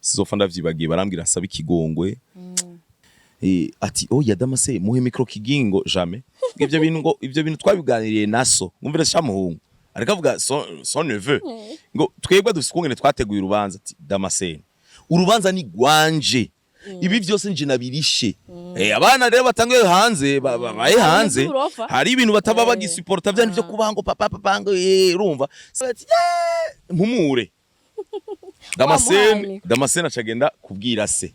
sizofa ndavyibagiye barambwira nsaba ikigongwe ati ya Damascène muhe micro Kigingo jamais ivyo bintu twabiganiriye naso ngumvira shamuhungu ariko avuga son neveu ngo twebwe dusikungene twateguye urubanza ati Damascène urubanza ni gwanje ibi byose nje nabirishe abana rero batangiye hanze babaye hanze hari ibintu bataba bagisuporta byane byo kubango papa ngo urumva mpumure Damascène acagenda kubwira se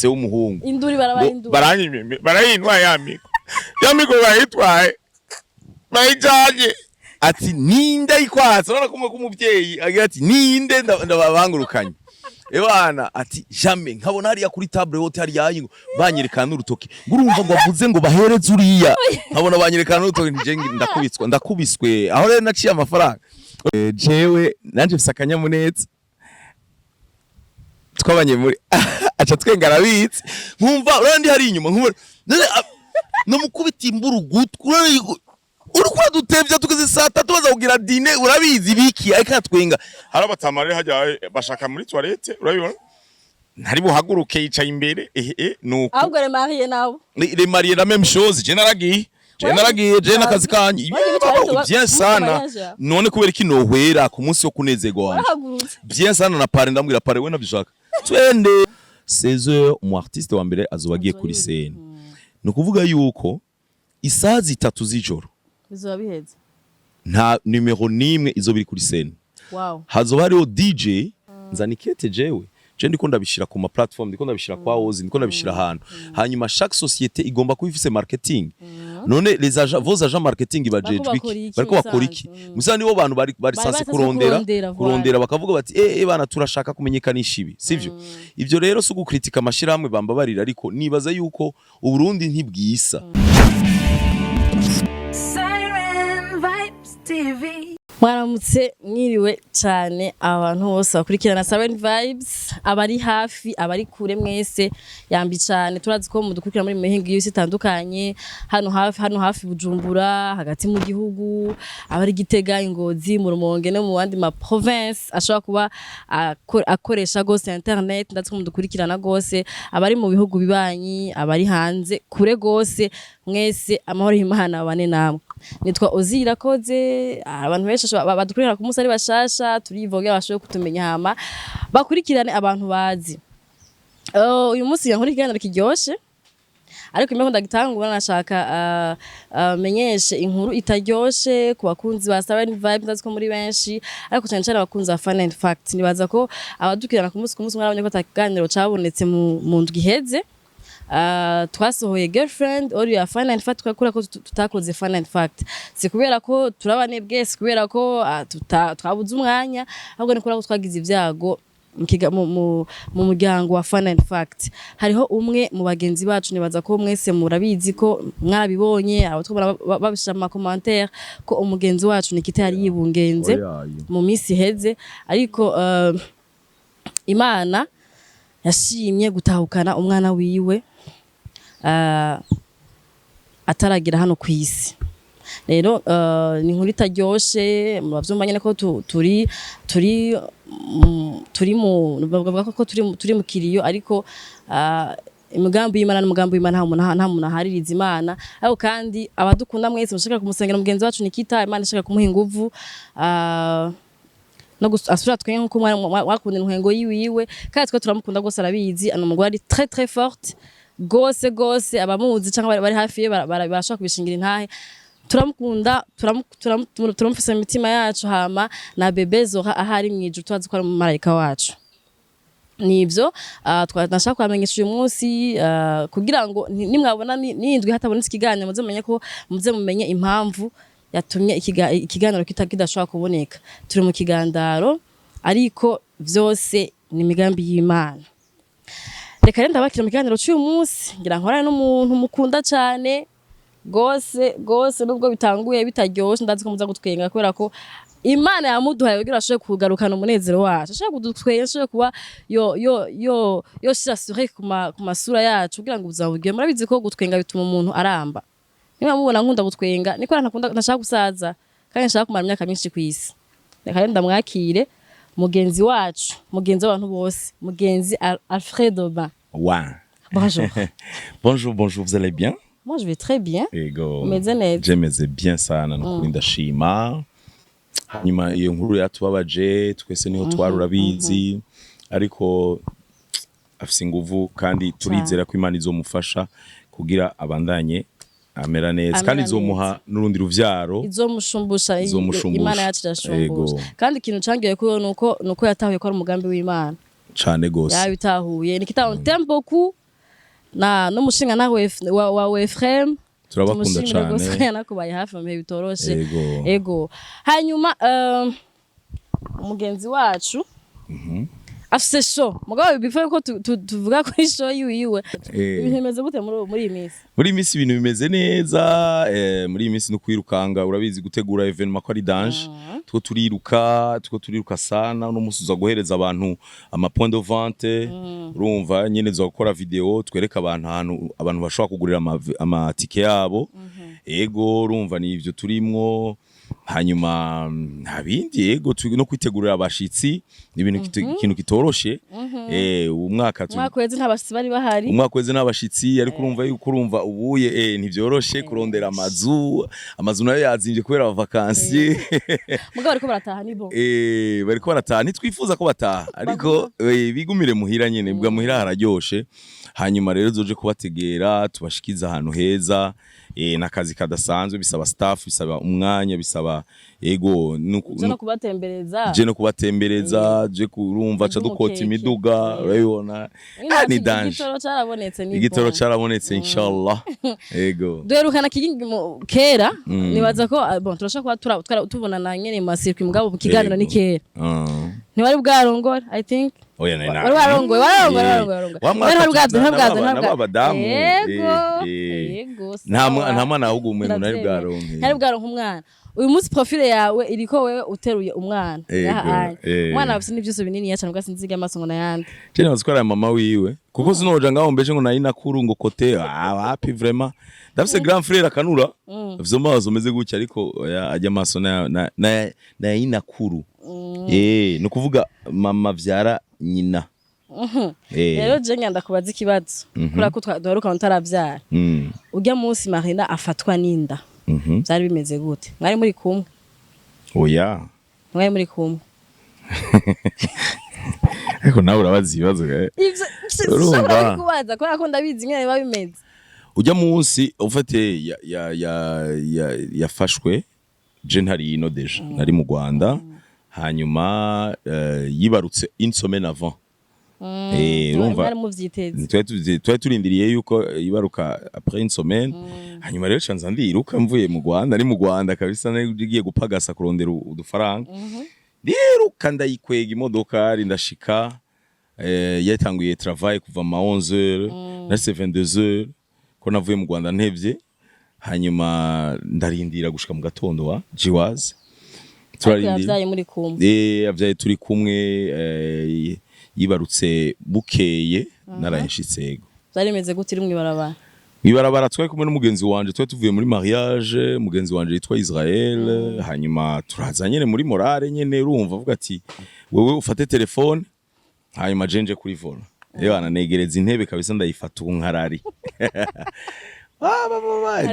w'umuhungu induri barayinwa yamiko bayitwaye bayijanye ati ninde ikwatsa urabona ko umuvyeyi agira ati ninde ndababangurukanye ebana ati jamais nkabona hariya kuri table hote hari yayingo banyerekana urutoki ngurumva ngo avuze ngo bahereze uriya nkabona banyerekana urutoki nje ndakubiswe aho rero naciye amafaranga jewe nanje msakanya munetse twabanye muri acha twengara bitse nkumva urandi hari inyuma nkumva no mukubita imburu gutwe urukwa dutevya tukaze saa 3 baza kugira dine urabizi biki ariko twenga hari abatamare hajya bashaka muri toilette urabibona ntari buhaguruke yicaye imbere nuko ahubwo le marié nabo le marié la même chose je naragiye je nakazi kanyi bien sana none kubera iki nohwera ku munsi wo kunezego wanje bien sana na pare ndambwira pare we nabyishaka twende 16h mu artiste wa mbere azobagiye kuri scene no kuvuga yuko isazi 3 z'ijoro bizoba biheze nta numero nimwe izo biri kuri scene hazoba hariho DJ nzanikete jewe je ndiko ndabishira ku ma platform ndiko ndabishira kwa Ozi ndiko ndabishira ahantu hanyuma chaque société igomba kuba ifise marketing none les agents vos agents marketing bajejwe bariko bakora iki musa nibo bantu bari sanse kurondera bakavuga bati bana turashaka kumenyekanisha ibi sivyo ivyo rero sugu kritika amashiramwe bambabarira ariko nibaza yuko uburundi ntibwisa mwaramutse mwiriwe cyane abantu bose bakurikirana 7 vibes abari hafi abari kure mwese yambi cyane turazi ko mudukurikira muri mihingo yose itandukanye hano hafi Bujumbura hagati mu gihugu abari Gitega Ingozi mu Rumonge no mu bandi ma province ashobora kuba akoresha gose internet ndatse mudukurikirana gose abari mu bihugu bibanyi abari hanze kure gose mwese amahoro y'Imana abane namwe nitwa Ozira koze abantu benshi badukurikira ku munsi ari bashasha turivogera bashoye kutumenya hama bakurikirane abantu bazi uyu munsi yankurikirana kiryoshe ariko imwe ndagitangura nashaka menyeshe inkuru itaryoshe ku bakunzi ba 7 vibe ndaziko muri benshi ariko cyane cyane abakunzi ba fun and fact nibaza ko abadukirana ku munsi mwarabonye ko takiganiro cabonetse mu ndwi iheze twasohoye girlfriend or ya fun and fact twakora ko tutakoze fun and fact si kubera ko turabanebwe si kubera ko twabuze umwanya ahubwo ni kubera ko twagize ibyago mu muryango wa fun and fact hariho umwe mu bagenzi bacu nibaza ko mwese murabizi ko mwarabibonye abo twabara babishira mu commentaire ko umugenzi wacu Nikita yari yibungenze mu minsi heze ariko Imana yashimye gutahukana umwana wiwe ataragira hano kwisi rero ni nkuru itaryoshe mubavyumva nyene ko turi mu kiriyo ariko imigambi y'Imana n'umugambi w'Imana nta muntu ahaririza Imana ariko kandi abadukunda mwese mushaka kumusengera mugenzi wacu Nikita Imana ishaka kumuha inguvu no asura twenye nko wakunda intwengo yiwiwe kandi twa turamukunda gose arabizi ano mugwa ari très très forte gose abamuzi cyangwa bari hafi ye barashaka kubishingira intahe turamukunda turamufise mu mitima yacu hama na bebe Zora ahari mwiju twazi ko ari mu marayika wacu nivyo twanashaka kwamenyesha uyu munsi kugira ngo nimwabona nindwi hatabonetse ikiganiro muze mumenye impamvu yatumye ikiganiro kidashobora kuboneka turi mu kigandaro ariko vyose ni imigambi y'Imana reka renda bakira mu kiganiro cy'uyu munsi ngira nkorane n'umuntu mukunda cyane gose nubwo bitanguye bitaryoshe ndazi ko muza gutwenga kubera ko Imana yamuduhaye kugira ashobore kugarukana umunezero wacu ashobora kudutwenga ashobora kuba yo s'assurer ku masura yacu kugira ngo uzabugire murabizi ko gutwenga bituma umuntu aramba niba mubona nkunda gutwenga niko nashaka gusaza kandi nashaka kumara imyaka myinshi kwisi reka renda mwakire mugenzi wacu mugenzi w'abantu bose mugenzi Alfredo Ba. Ouais. Bonjour. Bonjour, vous allez bien? Moi je vais très bien. Ego. Umeze neza. Jemeze bien sana nukuri ndashima. Hanyuma iyo nkuru yatubabaje twese niho twari urabizi ariko afise inguvu kandi turizera ko Imana izomufasha kugira abandanye amera neza kandi izomuha n'urundi ruvyaro izomushumbusha Imana yacu irashumbusha kandi ikintu cangiye ko nuko yatahuye ko ari umugambi w'Imana cane gose yabitahuye nikitaho tempo ku na n'umushinga nawe wa Efrem turabakunda cane nakubaye hafi mu bitoroshe ego hanyuma umugenzi wacu afise show mugabo before ko tuvuga ko show yiwe ibintu bimeze gute muri iyi minsi muri iyi minsi ibintu bimeze neza muri iyi minsi no kwirukanga urabizi gutegura evenement ko ari danger two turiruka sana no musuza guhereza abantu ama point de vente urumva nyene zo gukora video twereka abantu bashobora kugurira ama ticket yabo ego urumva ni ivyo turimwo hanyuma ntabindi yego no kwitegurira abashitsi ibintu ikintu kitoroshe umwaka weze ntabashitsi bari bahari umwaka weze ntabashitsi ariko urumva ubuye ntivyoroshe kurondera amazu nayo yazimvye kubera vacances mugabo bariko barataha nibo bariko barataha nitwifuza ko bataha ariko bigumire muhira nyene bwa muhira hararyoshe hanyuma rero zoje kubategera tubashikiza ahantu heza nakazi kadasanzwe bisaba staff bisaba umwanya bisaba ego no kubatembereza je kurumva ca dukota imiduga urabibona ni danger igitoro carabonetse inshallah ego duherukana Kigingi kera nibaza ko bon turashaka kuba tubonana nyene mu masirki mugabo mu kiganiro ni kera ntiwari bwarongora I think oya nena warongoye ego nta mwana ahubwo umwe nari bwaronke umwana uyu munsi profile yawe iriko wewe uteruye umwana umwana afite n'ivyose binini cyane ubwo sinziga amaso ngo nayandi cyane bazikora mama wiwe kuko sinoja ngaho mbeje ngo nari nakuru ngo kote happy vraiment ndafise grand frère akanura afise amaso meze gutya ariko ajya amaso na inakuru no kuvuga mama vyara nyina rero je ngenda kubaza ikibazo kura ko twadoruka ntaravyara ujya munsi Marina afatwa ninda byari bimeze gute mwari muri kumwe oya mwari muri kumwe ariko nawe urabaza ibibazo urumva kubaza ko akunda bizi nyene babimeze ujya munsi ufate yafashwe je ntari ino deja nari mu Rwanda hanyuma yibarutse une semaine avant urumva twari turindiriye yuko yibaruka après une semaine hanyuma rero canza ndiruka mvuye mu Rwanda ari mu Rwanda kabisa nagiye gupagasa kurondera udufaranga ndiruka ndayikwega imodoka ari ndashika yatanguye travail kuva ma 11h na 22h ko navuye mu Rwanda ntevye hanyuma ndarindira gushika mu gatondo wa jiwaze turarindira muri kumwe avyaye turi kumwe yibarutse bukeye narayishitsego byari bimeze gute iri mwibarabara twari kumwe n'umugenzi wanje twari tuvuye muri mariage mugenzi wanje yitwa Israel hanyuma turaza nyene muri morale nyene urumva avuga ati wewe ufate telefone hanyuma jenje kuri vola bana negereza intebe kabisa ndayifata unkarari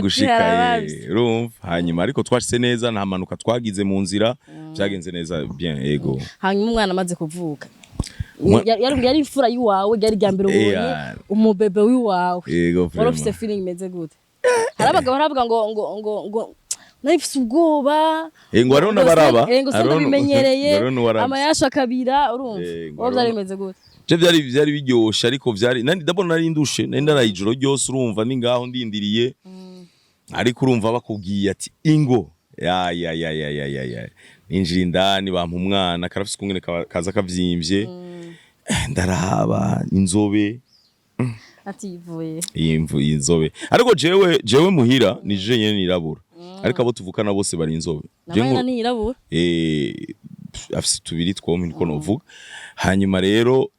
gushika urumva hanyuma ariko twashitse neza nta manuka twagize mu nzira byagenze neza bien ego hanyuma umwana amaze kuvuka yari imfura yiwawe yari ryambere ubonye umubebe wiwawe wari ufite feeling imeze gute hari abagabo baravuga ngo nafise ubwoba ngo arona baraba ngo bimenyereye amayasha kabira urumva wowe byari bimeze gute je byari biryoshe ariko byari ndabona nari ndushe nari ndarayijoro ryose urumva ni ngaho ndindiriye ariko urumva bakubwiye ati ingo ya ninjira indani bampa umwana karafise kungene kaza kavyimbye ndaraba inzobe ativuye inzobe ariko jewe muhira nije nyene nirabura ariko abo tuvukana bose bari inzobe jewe nirabura afise tubiri twompi niko novuga hanyuma rero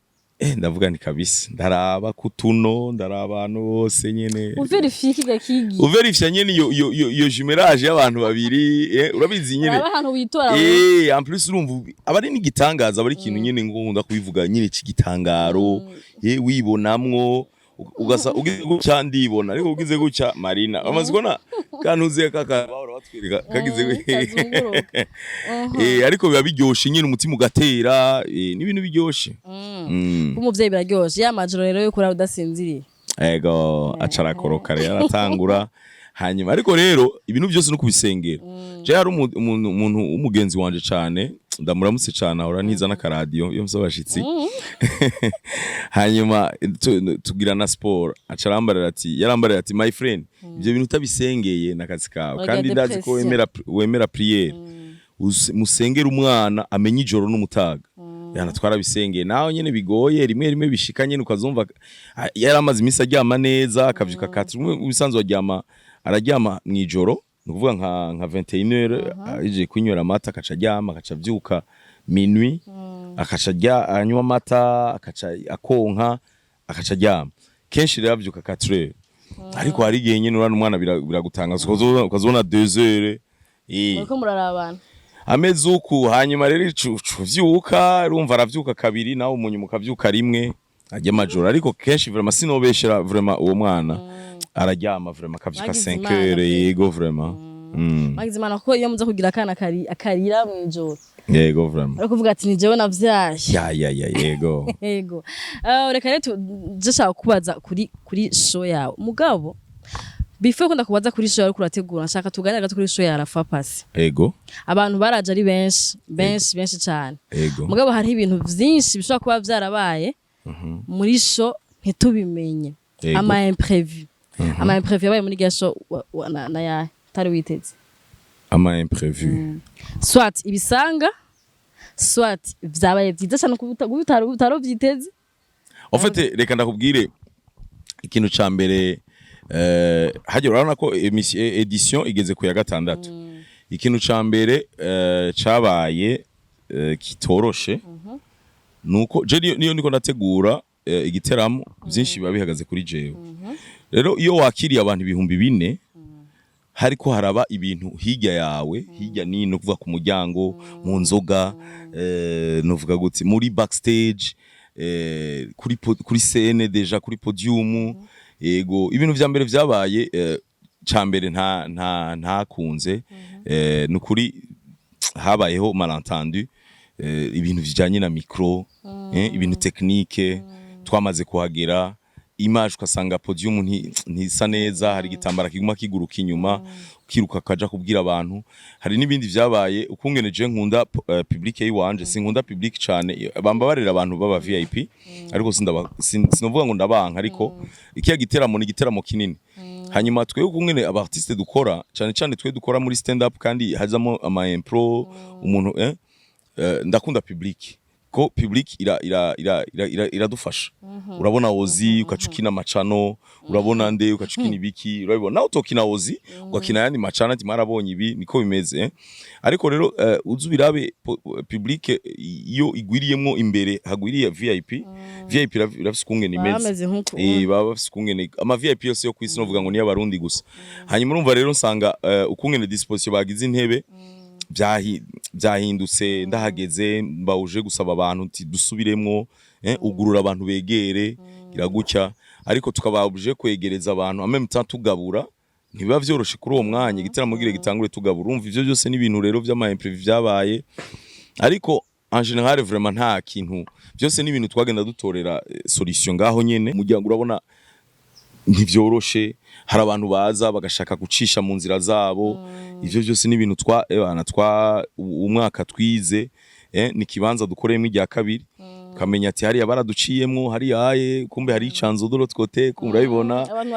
ndavuga ni kabisa ndaraba kutuno ndaraba abantu bose nyene uverifie kiga kigi uverifie nyene yo jumelage y'abantu babiri urabizi nyene ahantu witora en plus urumva abari n'igitangaza abari ikintu nyene ngunda kubivuga nyene c'igitangaro wibonamwo ugasa ugize guca ndibona ariko ugize guca Marina amaze kubona kantuze kaka bahora batwirika kagize ariko biba biryoshe nyine umutima ugatera n'ibintu biryoshe umuvyeyi biraryoshe ya majoro rero yo kura udasinziriye ego acarakoroka rero aratangura hanyuma ariko rero ibintu byose no kubisengera je hari umuntu w'umugenzi wanje cyane ndamuramutse cyane ahora ntiza n'akaradiyo yo musabashitsi hanyuma tugira na sport acarambarira ati my friend ibyo bintu utabisengeye nakazi kawe kandi ndazi ko wemera prière musengera umwana amenye ijoro n'umutaga yana twarabisengeye naho nyene bigoye rimwe bishika nyene ukazumva yaramaze imisi aryama neza akavyuka kati ubisanzwe araryama mwijoro nukuvuga nka 21h aje kunywera amata akaca aryama akaca avyuka minuit akaca anywa amata akaca akonka akaca aryama kenshi rero avyuka 4h ariko hari igihe nyene urana umwana biragutangaza ukazona 2h uko murarabana ameze uku hanyuma rero uvyuka urumva aravyuka kabiri nawe umunyuma ukavyuka rimwe ajya majoro ariko kenshi vraiment sinobeshera vraiment uwo mwana araryama vraiment akavyuka 5h yego vraiment magizimana ko iyo muza kugira kana akarira mwijoro yego vraiment ariko kuvuga ati ni jewe navyaye ya yego yego reka rero je kubaza kuri show yawe mugabo before ko ndakubaza kuri show yawe kurategura nshaka tuganira gato kuri show ya Rafa Pasi yego abantu baraje ari benshi cyane mugabo hari ibintu vyinshi bishobora kuba vyarabaye muri show ntitubimenye ama imprévu yabaye muri gasho na ya tari witeze ama imprévu soit ibisanga soit vyabaye vyiza cyane kubutaro vyiteze en fait reka ndakubwire ikintu ca mbere hajya urabona ko edition igeze ku ya gatandatu ikintu ca mbere cabaye kitoroshe nuko je niyo ndiko ndategura igiteramo byinshi biba bihagaze kuri jewe rero iyo wakiriye abantu 4,000 hariko haraba ibintu hirya yawe hirya nino kuva ku muryango mu nzoga novuga gutse muri backstage kuri scene deja kuri podium yego ibintu vya mbere vyabaye ca mbere ntakunze nukuri habayeho malentendu ibintu bijanye na micro ibintu technique twamaze kuhagera image ukasanga podium ntisa neza hari gitambara kiguma kiguruka inyuma ukiruka kaja kubwira abantu hari nibindi vyabaye ukungene je nkunda public yiwanje sinkunda public cyane bamba barera abantu baba VIP ariko sinovuga ngo ndabanka ariko ikiya giteramo ni giteramo kinini hanyuma twe ukungene aba artiste dukora cyane twe dukora muri stand up kandi hazamo ama impro umuntu ndakunda public ko public iradufasha urabona Ozi ukacukina macano urabona nde ukacukina ibiki urabona nawe utokina Ozi ugakina yandi macana ati marabonye ibi niko bimeze ariko rero uzubirabe public iyo igwiriyemo imbere hagwiriye VIP irafise kungene imeze baba bafise kungene ama VIP yose yo kwisi novuga ngo ni y'abarundi gusa hanyuma urumva rero nsanga ukungene disposition bagize intebe byahindutse ndahageze mbawuje gusaba abantu nti dusubiremwo ugurura abantu begere iragucya ariko tukababuje kwegereza abantu ameme tugabura ntibiba vyoroshe kuri uwo mwanya igiteramo gire gitangure tugabura urumva ivyo byose ni ibintu rero vy'ama imprévu vyabaye ariko en général vraiment nta kintu byose ni ibintu twagenda dutorera solution ngaho nyene mujyango urabona ntivyoroshe hari abantu baza bagashaka gucisha mu nzira zabo ivyo byose ni ibintu umwaka twize ni kibanza dukoreyemo irya kabiri kamenya ati hari abaraduciyemwo hari yaye kumbe hari icanzo doro twote urabibona abantu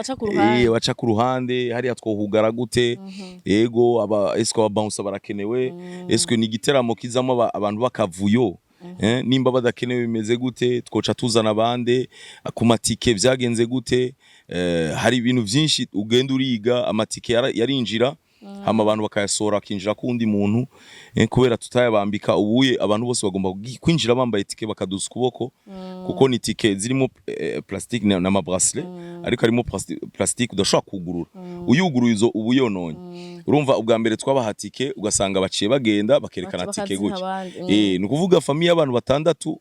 baca ku ruhande hari atwohugara gute yego esko ababounce barakenewe esko ni giteramo kizamo abantu bakavuyo nimba badakenewe bimeze gute twoca tuzana abande ku matike vyagenze gute hari ibintu byinshi ugenda uriga amatike yarinjira hama abantu bakayasora akinjira kundi muntu kubera tutayabambika ubuye abantu bose bagomba kwinjira bambaye tike bakaduza kuboko kuko ni tike zirimo plastique na mabracelet ariko harimo plastique udashobora kugurura uyuguruye izo ubu yononye urumva ubwa mbere twabahatike ugasanga baciye bagenda bakerekana tike gutya nukuvuga famille y'abantu batandatu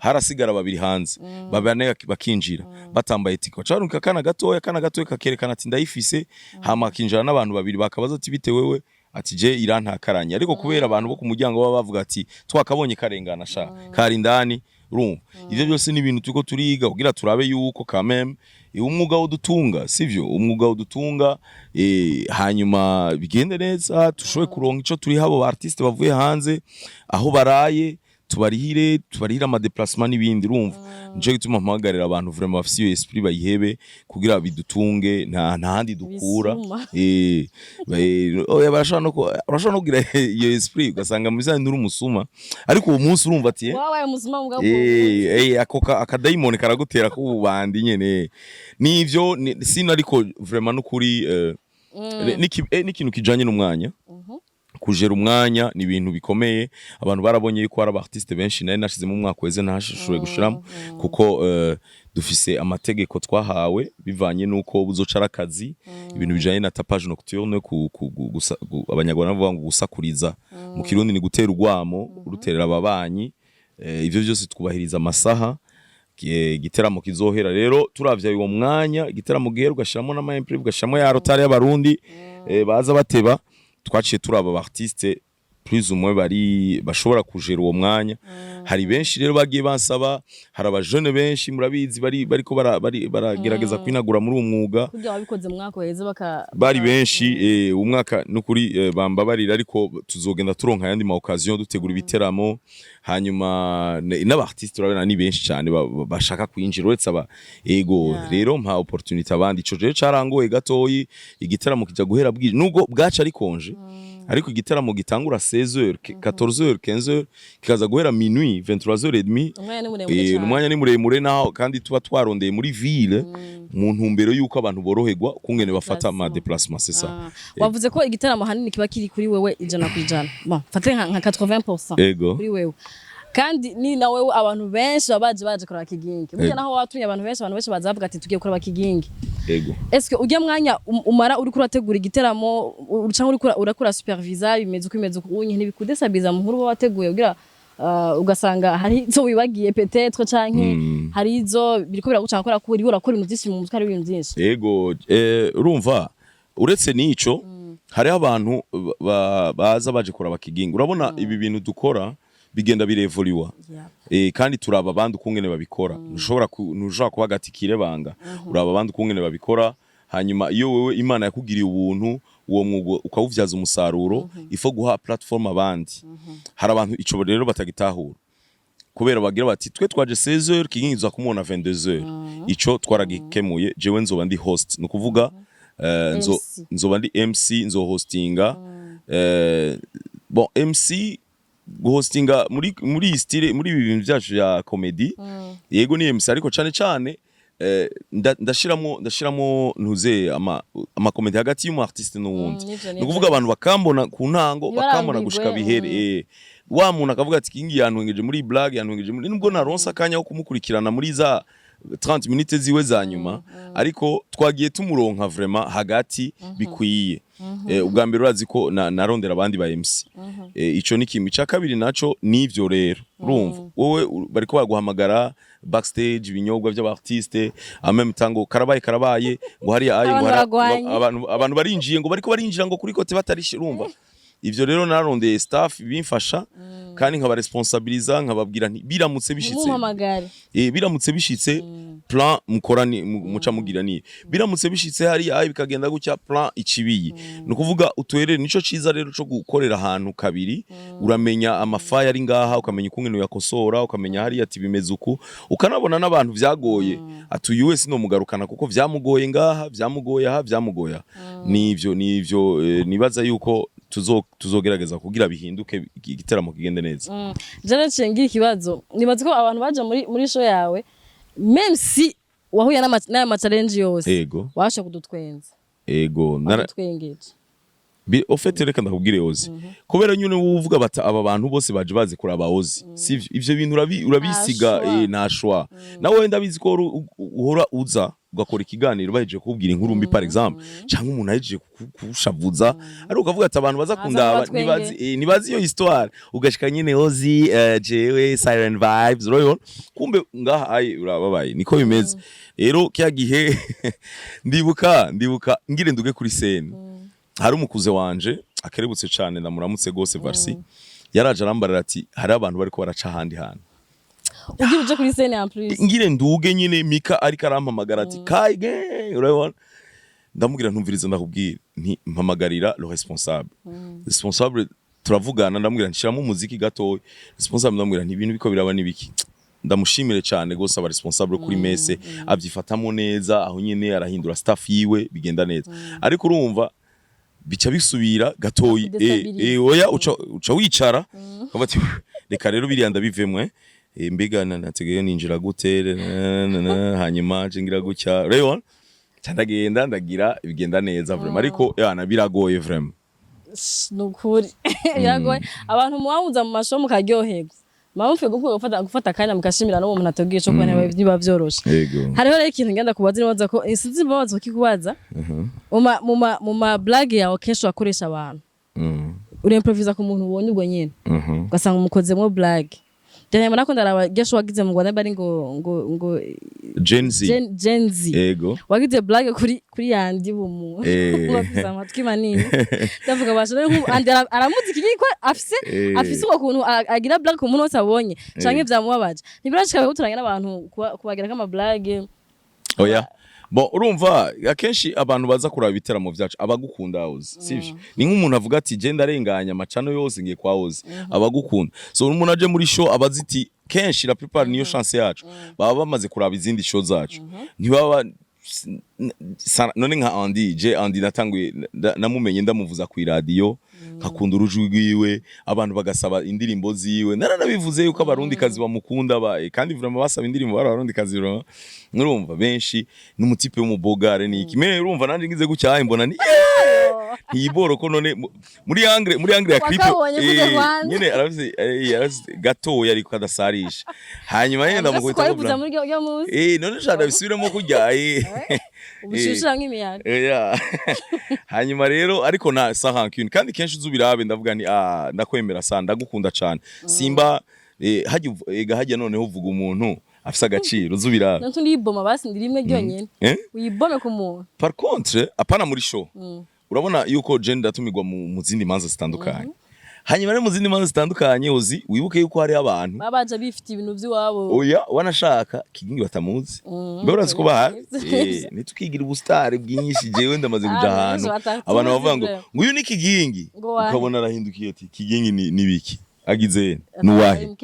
harasigara babiri hanze babane bakinjira batambaye tike bacaruka kana gatoya kakerekana ati ndayifise hama kinjira n'abantu babiri bakabaza ati bite wewe ati je irantakaranye ariko kubera abantu bo ku muryango baba bavuga ati twakabonye karengana sha kari ndani urumva ivyo byose ni ibintu tuko turiga kugira turabe yuko quand même umwuga udutunga sivyo umwuga udutunga hanyuma bigende neza tushobe kuronka ico turi habo artiste bavuye hanze aho baraye tubarihire ama déplacement n'ibindi urumva nje gituma mpamagarira abantu vraiment bafise iyo esprit bayihebe kugira bidutunge nta handi dukura barashobora no kugira iyo esprit ugasanga mu bizanye n'uri umusuma ariko uwo munsi urumva ati wabaye umusuma mugabo ako akadaimoni karagutera ko ubandi nyene nivyo sino ariko vraiment n'ukuri n'ikintu kijanye n'umwanya kujera umwanya ni ibintu bikomeye abantu barabonye yuko ari abartiste benshi naye nashize mu mwaka weze nashushuye gushiramo kuko dufise amategeko twahawe bivanye nuko buzocara akazi ibintu bijanye na tapage nocturne abanyarwanda bavuga ngo gusakuriza mu kirundi ni gutera urwamo uruterera ababanyi ivyo byose twubahiriza amasaha igiteramo kizohera rero turavya uwo mwanya igiteramo gihera ugashiramo n'ama improve ugashiramo ya rotari y'abarundi baza bateba twaciye turaba abartiste plus ou moins bari bashobora kujera uwo mwanya hari benshi rero bagiye bansaba hari abajene benshi murabizi bariko baragerageza kwinagura muri umwuga kugira babikoze mwaka weze bari benshi umwaka n'ukuri bambabarira ariko tuzogenda turonka yandi ma occasion dutegura ibiteramo hanyuma n'abartiste urabona ni benshi cyane bashaka kwinjira uretse aba rero mpa opportunity abandi ico je carangoye gatoyi igiteramo kijya guhera bwije nubwo bwaca ari konje ariko igiteramo gitangura 16h 14h 15h kikaza guhera minuit 23h30 umwanya ni muremure naho kandi tuba twarondeye muri ville mu ntumbero yuko abantu boroherwa kungene bafata ama déplacement c'est ça wavuze ko igiteramo hanini kiba kiri kuri wewe ijana kwijana bon fate nka 80% kuri wewe kandi ni na wewe abantu benshi baje kora Kigingi burya naho watumye abantu benshi baza bavuga ati tugiye kora Kigingi est-ce que ujya mwanya umara uri kurategura igiteramo urucanga urakora supervisa bimeze unye ntibikudesabiza mu nkuru wateguye kugira ugasanga hari izo wibagiye peut-être canke hari izo biriko biragucanga kora ko uri urakora ibintu byinshi mu mutwe ari ibintu byinshi urumva uretse nico hari abantu baza baje kora Kigingi urabona ibi bintu dukora bigenda birevoluwa kandi turaba abandi ukungene babikora ntushobora kuba gatikire banga uraba abandi ukungene babikora hanyuma iyo wewe Imana yakugiriye ubuntu uwo mwuga ukawuvyaza umusaruro ifo guha platform abandi hari abantu ico rero batagitahura kubera bagira bati twe twaje 16h Kigingi za kumubona 22h ico twaragikemuye jewe nzoba ndi host nukuvuga nzoba ndi MC nzo hostinga bon MC guhostinga muri style muri ibintu byacu ya comedy yego ni MC ariko cyane ndashiramo ntuze ama comedy hagati y'umu artiste n'uwundi nukuvuga abantu bakambona ku ntango bakambona gushika bihere wa muntu akavuga ati Kigingi yantwengeje muri blague yantwengeje muri nubwo naronsa kanya ko kumukurikirana muri za 30 minutes ziwe za nyuma ariko twagiye tumuronka vraiment hagati bikwiye ubwa mbere urazi ko narondera abandi ba MC ico ni kimwe cya kabiri naco nivyo rero urumva wowe bariko baguhamagara backstage ibinyobwa by'abartiste ameme tango karabaye ngo hari abantu barinjiye ngo bariko barinjira ngo kuri kote batarishi urumva ivyo rero narondeye staff bimfasha kandi nkaba responsabiliza nkababwira nti biramutse bishitse plan mukorani muca mugira ni biramutse bishitse hari bikagenda gutya plan icibiye nukuvuga utwerere nico ciza rero cyo gukorera ahantu kabiri uramenya amafaya ari ngaha ukamenya ukungene yakosora ukamenya hari ati bimeze uku ukanabona n'abantu vyagoye atuye wese no mugarukana kuko vyamugoye ngaha vyamugoye nivyo nibaza yuko tuzogerageza kugira bihinduke igiteramo kigende neza jana cengira ikibazo nibaze ko abantu baje muri show yawe même si wahuye n'ama challenge yose washa kudutwenza ego baratwengeje ofete reka ndakubwire Ozi kubera nyine uvuga bata aba bantu bose baje bazi kuraba Ozi sivyo ivyo bintu urabisiga nta shwa nawe wenda bizi ko uhora uza ugakora ikiganiro baheje kubwira inkuru mbi par exemple cyangwa umuntu aheje kushavuza ari ukavuga ati abantu baza kundaba nibazi iyo histoire ugashika nyine Ozi jewe siren vibes royal kumbe ngaha ai urababaye niko bimeze rero kya gihe ndibuka ngire nduge kuri scene hari umukuze wanje akerebutse cyane ndamuramutse gose Varsi yaraje arambarira ati hari abantu bariko baraca handi hano ugira uje kuri scene en plus ngire nduge nyine Mika ariko arampamagara ati kaige urabona ndamubwira ntumviriza ndakubwira nti mpamagarira le responsable turavugana ndamubwira nshiramo umuziki gatoya responsable ndamubwira nti ibintu biko biraba nibiki ndamushimire cyane gose aba responsable kuri mese abyifatamo neza aho nyine arahindura staff yiwe bigenda neza ariko urumva bica bisubira gatoyi oya uca wicara kabati reka rero biriya ndabivemwe mbega nategeye ninjira gute hanyuma ngira gutya rero ndagenda ndagira bigenda neza vraiment ariko yana biragoye vraiment nukuri biragoye abantu muwamuza mu masho mukaryoherwa Mamfe gufata kanya mukashimira no umuntu atubwiye cyo kubana biba byoroshe. Hariho rero ikintu ngenda kubaza nibaza ko sinzi babaza kikubaza. Muma blague yawe kenshi wakoresha abantu. Uri improvisa ku muntu ubonye ubwo nyene. Ugasanga umukozemo blague. Cyane nako ndaraba gesho wagize mu Rwanda bari ngo Gen Z. Ego. Wagize blague kuri yandi bumu. Wafisa amatwi manini. Ndavuga basho andi aramuziki ko afise ukuntu agira blague ku muntu wose abonye. Canke vyamubabaje. Ntibirashika guturanya n'abantu kubagira kama blague. Oya. Bon urumva akenshi abantu baza kuraba ibiteramo vyacu abagukunda Ozi sivyo ni nk'umuntu avuga ati je ndarenganya amacano yose ngiye kwa Ozi abagukunda so umuntu aje muri show abaziti kenshi la plupart niyo chance yacu baba bamaze kuraba izindi show zacu ntibaba none nka Andy natanguye namumenye ndamuvuza ku radio kakunda urujwi rwiwe abantu bagasaba indirimbo ziwe naranabivuze yuko abarundi kazi bamukunda bae kandi vraiment basaba indirimbo abarundi kazi urumva benshi n'umutipe w'umubogare ni ikime urumva nanje ngize gucyaha imbona ni ntiboro ko none muri angle ya clip nyine aravuze gato yari kadasarisha hanyuma yenda mugwita none shada bisubiremo kujya ubushusha nk'imiyaga hanyuma rero ariko na sahankini kandi kenshi uzubirabe ndavuga ni ndakwemera sana ndagukunda cyane simba hajya noneho uvuga umuntu afisa agaciro uzubirabe nantundi yiboma basi ndirimwe ryonyene uyibome ku muntu par contre apana muri show urabona yuko gender tumigwa mu zindi manza zitandukanye hanyuma rero mu zindi manza zitandukanye Ozi wibuke yuko hari abantu babaje bifite ibintu by'iwabo oya wanashaka Kigingi batamuzi mbora ko bahari nitukigira ubustare bwinshi jewe ndamaze kuja ahantu abantu bavuga ngo uyu ni Kigingi ukabona arahindukiye ati Kigingi ni biki agize nuwahe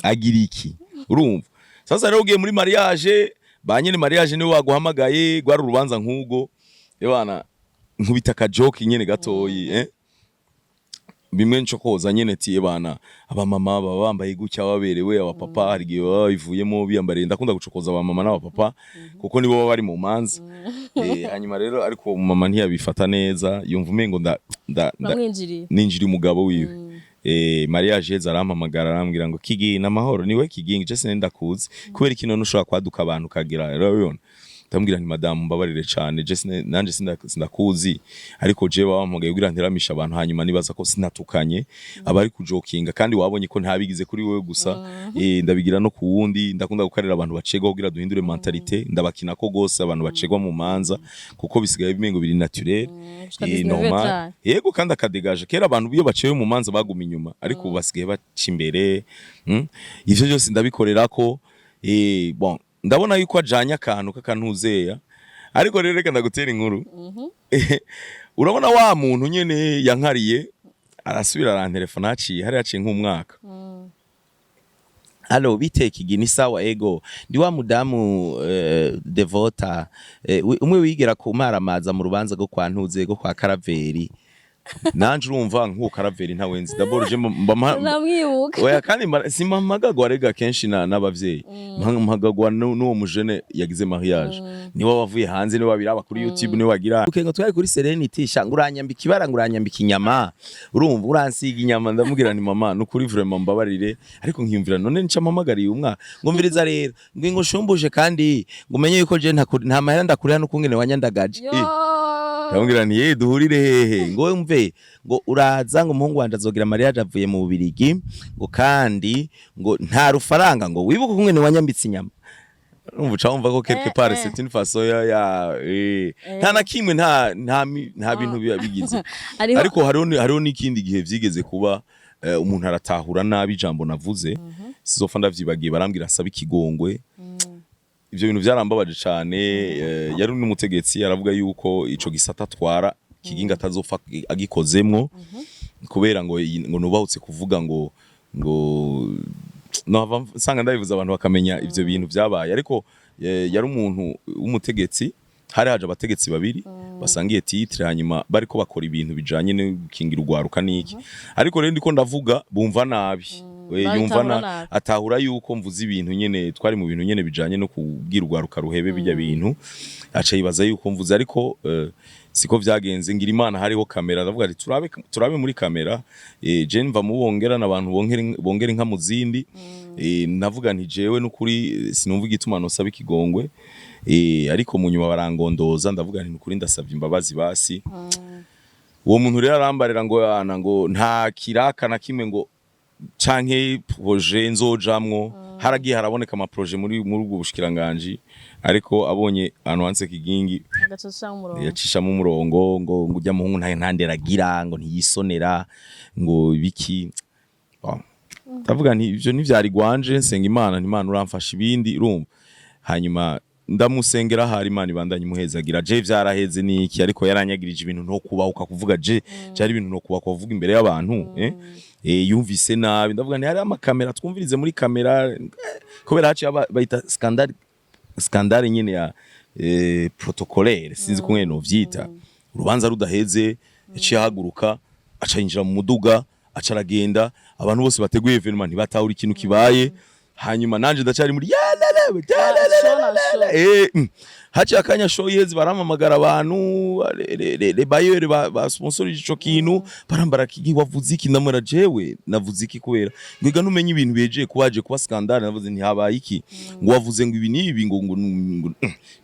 agira iki urumva sasa rero ugiye muri mariage banyene mariage niwe waguhamagaye gwari urubanza nk'ugo ebana nkubita ka joke nyene gatoyi bimwe ncokoza nyene ti bana aba mama baba bambaye gucya baberewe aba papa harigiye baba bivuyemo biyambariye ndakunda gucokoza aba mama n'aba papa kuko nibo baba bari mu manza hanyuma rero ariko mama ntiyabifata neza yumva umengo ninjiri umugabo wiwe mariages arampamagara arambwira ngo Kigi n'amahoro niwe Kigingi je sinenda kuzi kubera ikintu nushobora kwaduka abantu kagira rero ndamubwira nti madame mbabarire cyane je nanje sindakuzi ariko je bamugaye kugira nteramisha abantu hanyuma nibaza ko sinatukanye abari kujokinga kandi wabonye ko ntabigize kuri wewe gusa ndabigira no ku wundi ndakunda gukarira abantu bacegwa kugira duhindure mentalite ndabakina ko gose abantu bacegwa mu manza kuko bisigaye bimengo biri naturel normal yego kandi akadegaje kera abantu biyo bacewe mu manza baguma inyuma ariko basigaye baca imbere ivyo byose ndabikorera ko bon ndabona yuko ajanye akantu kakantuzeya ariko rero reka ndagutera inkuru urabona wa muntu nyene yankariye arasubira arantelefona haciye hari haciye nk'umwaka Allo bite Kigini sawa ego ndi wa mudamu devota umwe wigera ku maramaza mu rubanza go kwa ntuze go kwa Karaveri nanje urumva nkuko karaveri ntawenzi d'abord je namwibuka oya kandi simpamagagwa rega kenshi n'abavyeyi mpagagwa n'uwo mujene yagize mariage niwe wavuye hanze niwe wabiraba kuri YouTube niwe wagira ukenga twari kuri Serenity sha nguranyambika ibara nguranyambika inyama urumva uransiga inyama ndamubwira ni mama nukuri vraiment mbabarire ariko nkiyumvira none nca mpamagariye umwa ngumviriza rero ngo shumbuje kandi ngumenye yuko je nta mahera ndakurira n'ukungene wanyandagaje ndamubwira nti duhurire hehe ngo mve ngo uraza ngo umuhungu wanje azogira mariage avuye mu Bubirigi ngo kandi ngo nta rufaranga ngo wibuke kungene wanyambitse inyama umva umva ko quelque part c'est une façon nta na kimwe nta bintu bigize ariko hariho n'ikindi gihe vyigeze kuba umuntu aratahura nabi ijambo navuze sizofa ndavyibagiye barambwira asaba ikigongwe ivyo bintu vyarambabaje cane yari n'umutegetsi aravuga yuko ico gisata atwara Kigingi atazopfa agikozemwo kubera ngo nubahutse kuvuga ngo no nsanga ndabivuza abantu bakamenya ivyo bintu vyabaye ariko yari umuntu w'umutegetsi hari haje abategetsi babiri basangiye titre hanyuma bariko bakora ibintu bijanye no gukingira urwaruka niki ariko rero ndiko ndavuga bumva nabi yumva atahura yuko mvuze ibintu nyene twari mu bintu nyene bijanye no kubwira urwaruka ruhebe bijya bintu aca yibaza yuko mvuze ariko siko vyagenze ngira Imana hariho kamera ndavuga ati turabe muri kamera je mva mubongera nabantu bongera inka mu zindi navuga nti jewe n'ukuri sinumva igituma no saba ikigongwe ariko mu nyuma barangondoza ndavuga nti n'ukuri ndasavye imbabazi basi uwo muntu rero arambarira ngo nta kiraka na kimwe ngo canke projet nzojamwo haragiye haraboneka ama projet muri ubwo bushikiranganje ariko abonye ahantu hanse Kigingi yacishamo umurongo ngo ujya muhungu ntanderagira ngo ntiyisonera ngo biki ndavuga nti ivyo nivyari gwanje nsenga Imana uramfasha ibindi urumva hanyuma ndamusengera hari Imana ibandanye muhezagira je vyaraheze niki ariko yaranyagirije ibintu no kubahuka kuvuga je cyari ibintu no kuvuga imbere y'abantu yumvise nabi ndavuga nti hari amakamera twumvirize muri kamera kubera haci bayita scandale nyine ya protocolaire sinzi kumwe no vyita urubanza rudaheze yaciye haguruka aca yinjira mu muduga aca aragenda abantu bose bateguye evenement ntibatahura ikintu kibaye hanyuma nanje ndacari muri haci akanya show yezi baramamagara abantu le bayere ba sponsorije ico kintu barambara Kigingi wavuze iki ndamura jewe navuze iki kubera ngiga numenye ibintu beje kubaje kuba scandale navuze nti habaye iki ngo wavuze ngo ibi nibi ngo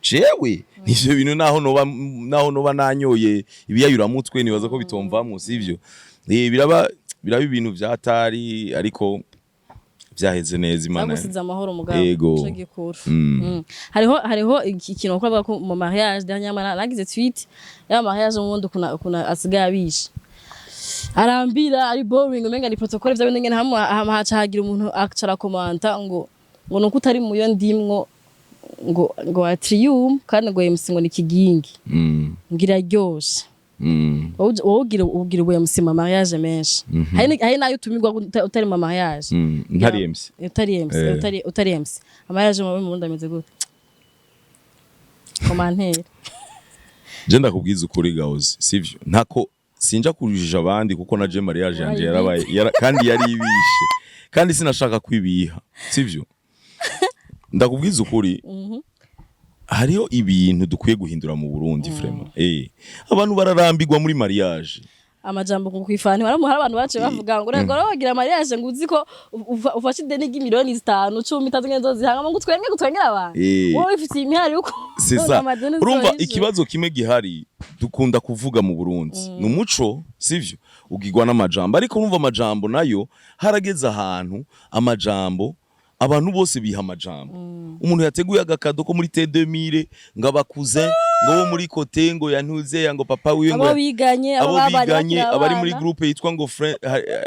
jewe nivyo bintu naho noba nanyoye ibiyayura mutwe nibaza ko bitomvamwo sivyo biraba ibintu vyatari ariko vyaheze neza Imana agusiza amahoro mugabo cyo gikuru hariho ikintu bavuga ko mu mariage dernièrement nagize tweet ya mariage umundi kuna asigaye abisha arambira ari boring umenga ni protocole vya bindi hamwe haca hagira umuntu acara komanta ngo nuko utari mu yo ndimwo ngo atrium kandi ngo MC ngo ni Kigingi ngira ryose ugira ubuye musima mariage menshi hari nayo tumirwa utari mu mariage ntari MC utari MC mariage mu bundi ameze gute commentaire je ndakubwiza ukuri gauze sivyo ntako sinja kujija abandi kuko na je mariage yanje yarabaye kandi yari ibishe kandi sinashaka kwibiha sivyo ndakubwiza ukuri hariho ibintu dukwiye guhindura mu Burundi vraiment abantu bararambirwa muri mariage amajambo ku kwifani hari abantu bace bavuga ngo rego bagira mariage ngo uziko ufashe ideni y'imiliyoni 5 10 tazingendo zihanga ngo twengera abantu wowe ufite imihari uko urumva ikibazo kimwe gihari dukunda kuvuga mu Burundi n'umuco sivyo ugirwa n'amajambo ariko urumva amajambo nayo harageze ahantu amajambo abantu bose biha amajambo umuntu yateguye agakado ko muri T2000 ngo abakuze ngo muri kote ngo yantuze ngo papa wiwe ngo biganye abari muri groupe yitwa ngo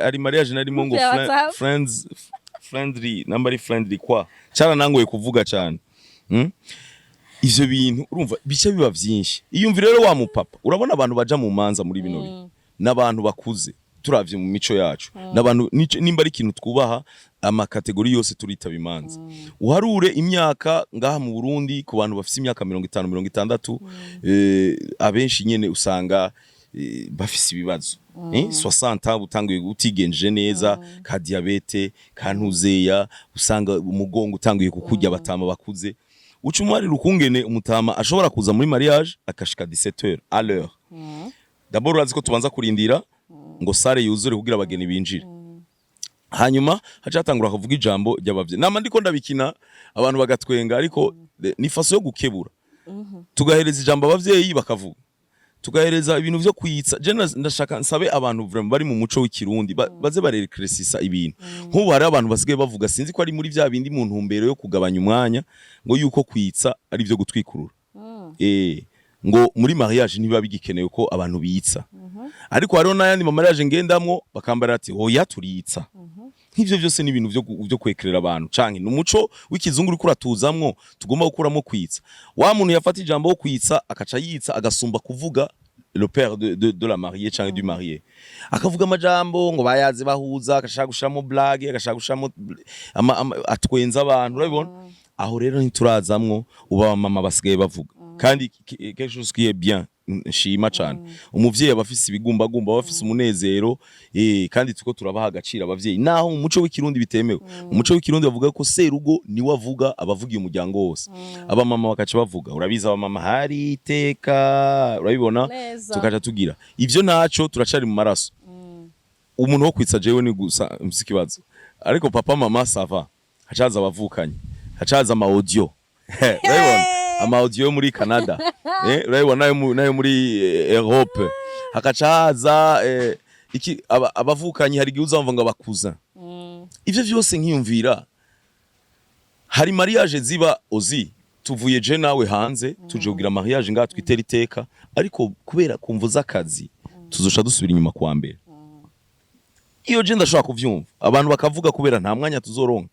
ari mariage narimo ngo friendly number friendly kwa cyara nangoye kuvuga cyane ivyo bintu urumva bice biba vyinshi iyumvire rero wa mupapa urabona abantu baja mu manza muri bino bintu n'abantu bakuze turavye mu mico yacu n'abantu nimba ari ikintu twubaha amakategori yose turita bimanza uharure imyaka ngaha mu Burundi ku bantu bafite imyaka 50 60 abenshi nyene usanga bafise ibibazo 60 utanguye utigenje neza ka diabete ka ntuzeya usanga umugongo utanguye kukurya batama bakuze ucumari rukungene umutama ashobora kuza muri mariage akashika 17h à l'heure d'abord urazi ko tubanza kurindira ngo sare yuzure kugira abageni binjire hanyuma hacatangura kuvuga ijambo ry'abavye nama ndiko ndabikina abantu bagatwenga ariko ni faso yo gukebura tugahereza ijambo abavyeyi bakavuga tugahereza ibintu vyo kwitsa je ndashaka nsabe abantu vraiment bari mu muco w'ikirundi baze barerekresisa ibintu nk'ubu hari abantu basigaye bavuga sinzi ko ari muri vya bindi mu ntumbero yo kugabanya umwanya ngo yuko kwitsa ari vyo gutwikurura ngo muri mariage ntiba bigikenewe ko abantu bitsa ariko hariho n'ayandi mu mariage ngendamwo bakambara ati hoya turitsa nk'ivyo byose ni ibintu vyo kwekerera abantu canke n'umuco w'ikizungu uri kuratuzamwo tugomba gukuramo kwitsa wa muntu yafata ijambo wo kwitsa akaca yitsa agasumba kuvuga le père de la mariée canke du marié akavuga amajambo ngo bayaze bahuza akashaka gushiramo blague akashaka gushiramo atwenza abantu urabibona aho rero ntiturazamwo uba mama basigaye bavuga kandi quelque chose qui est bien nshima cyane umuvyeyi abafise ibigumbagumba abafise umunezero kandi tuko turabaha agaciro abavyeyi naho mu muco w'ikirundi bitemewe umuco w'ikirundi bavuga ko serugo ni wavuga abavugiye umuryango wose aba mama bakaca bavuga urabiza aba mama hari iteka urabibona tukaca tugira ivyo naco turacari mu maraso umuntu wo kwitsa jewe ni gusa msikibazo ariko papa mama sava hacaza abavukanye hacaza ama audio urabibona ama audio muri Canada urabibona nayo muri Europe hakacaza iki abavukanye hari giuza mva ngo bakuza ivyo vyose nkiyumvira hari mariage ziba ozi tuvuye je nawe hanze tuje kugira mariage ngaha twitera iteka ariko kubera kumvuza akazi tuzosha dusubira inyuma kwa mbere iyo je ndashaka kuvyumva abantu bakavuga kubera nta mwanya tuzoronka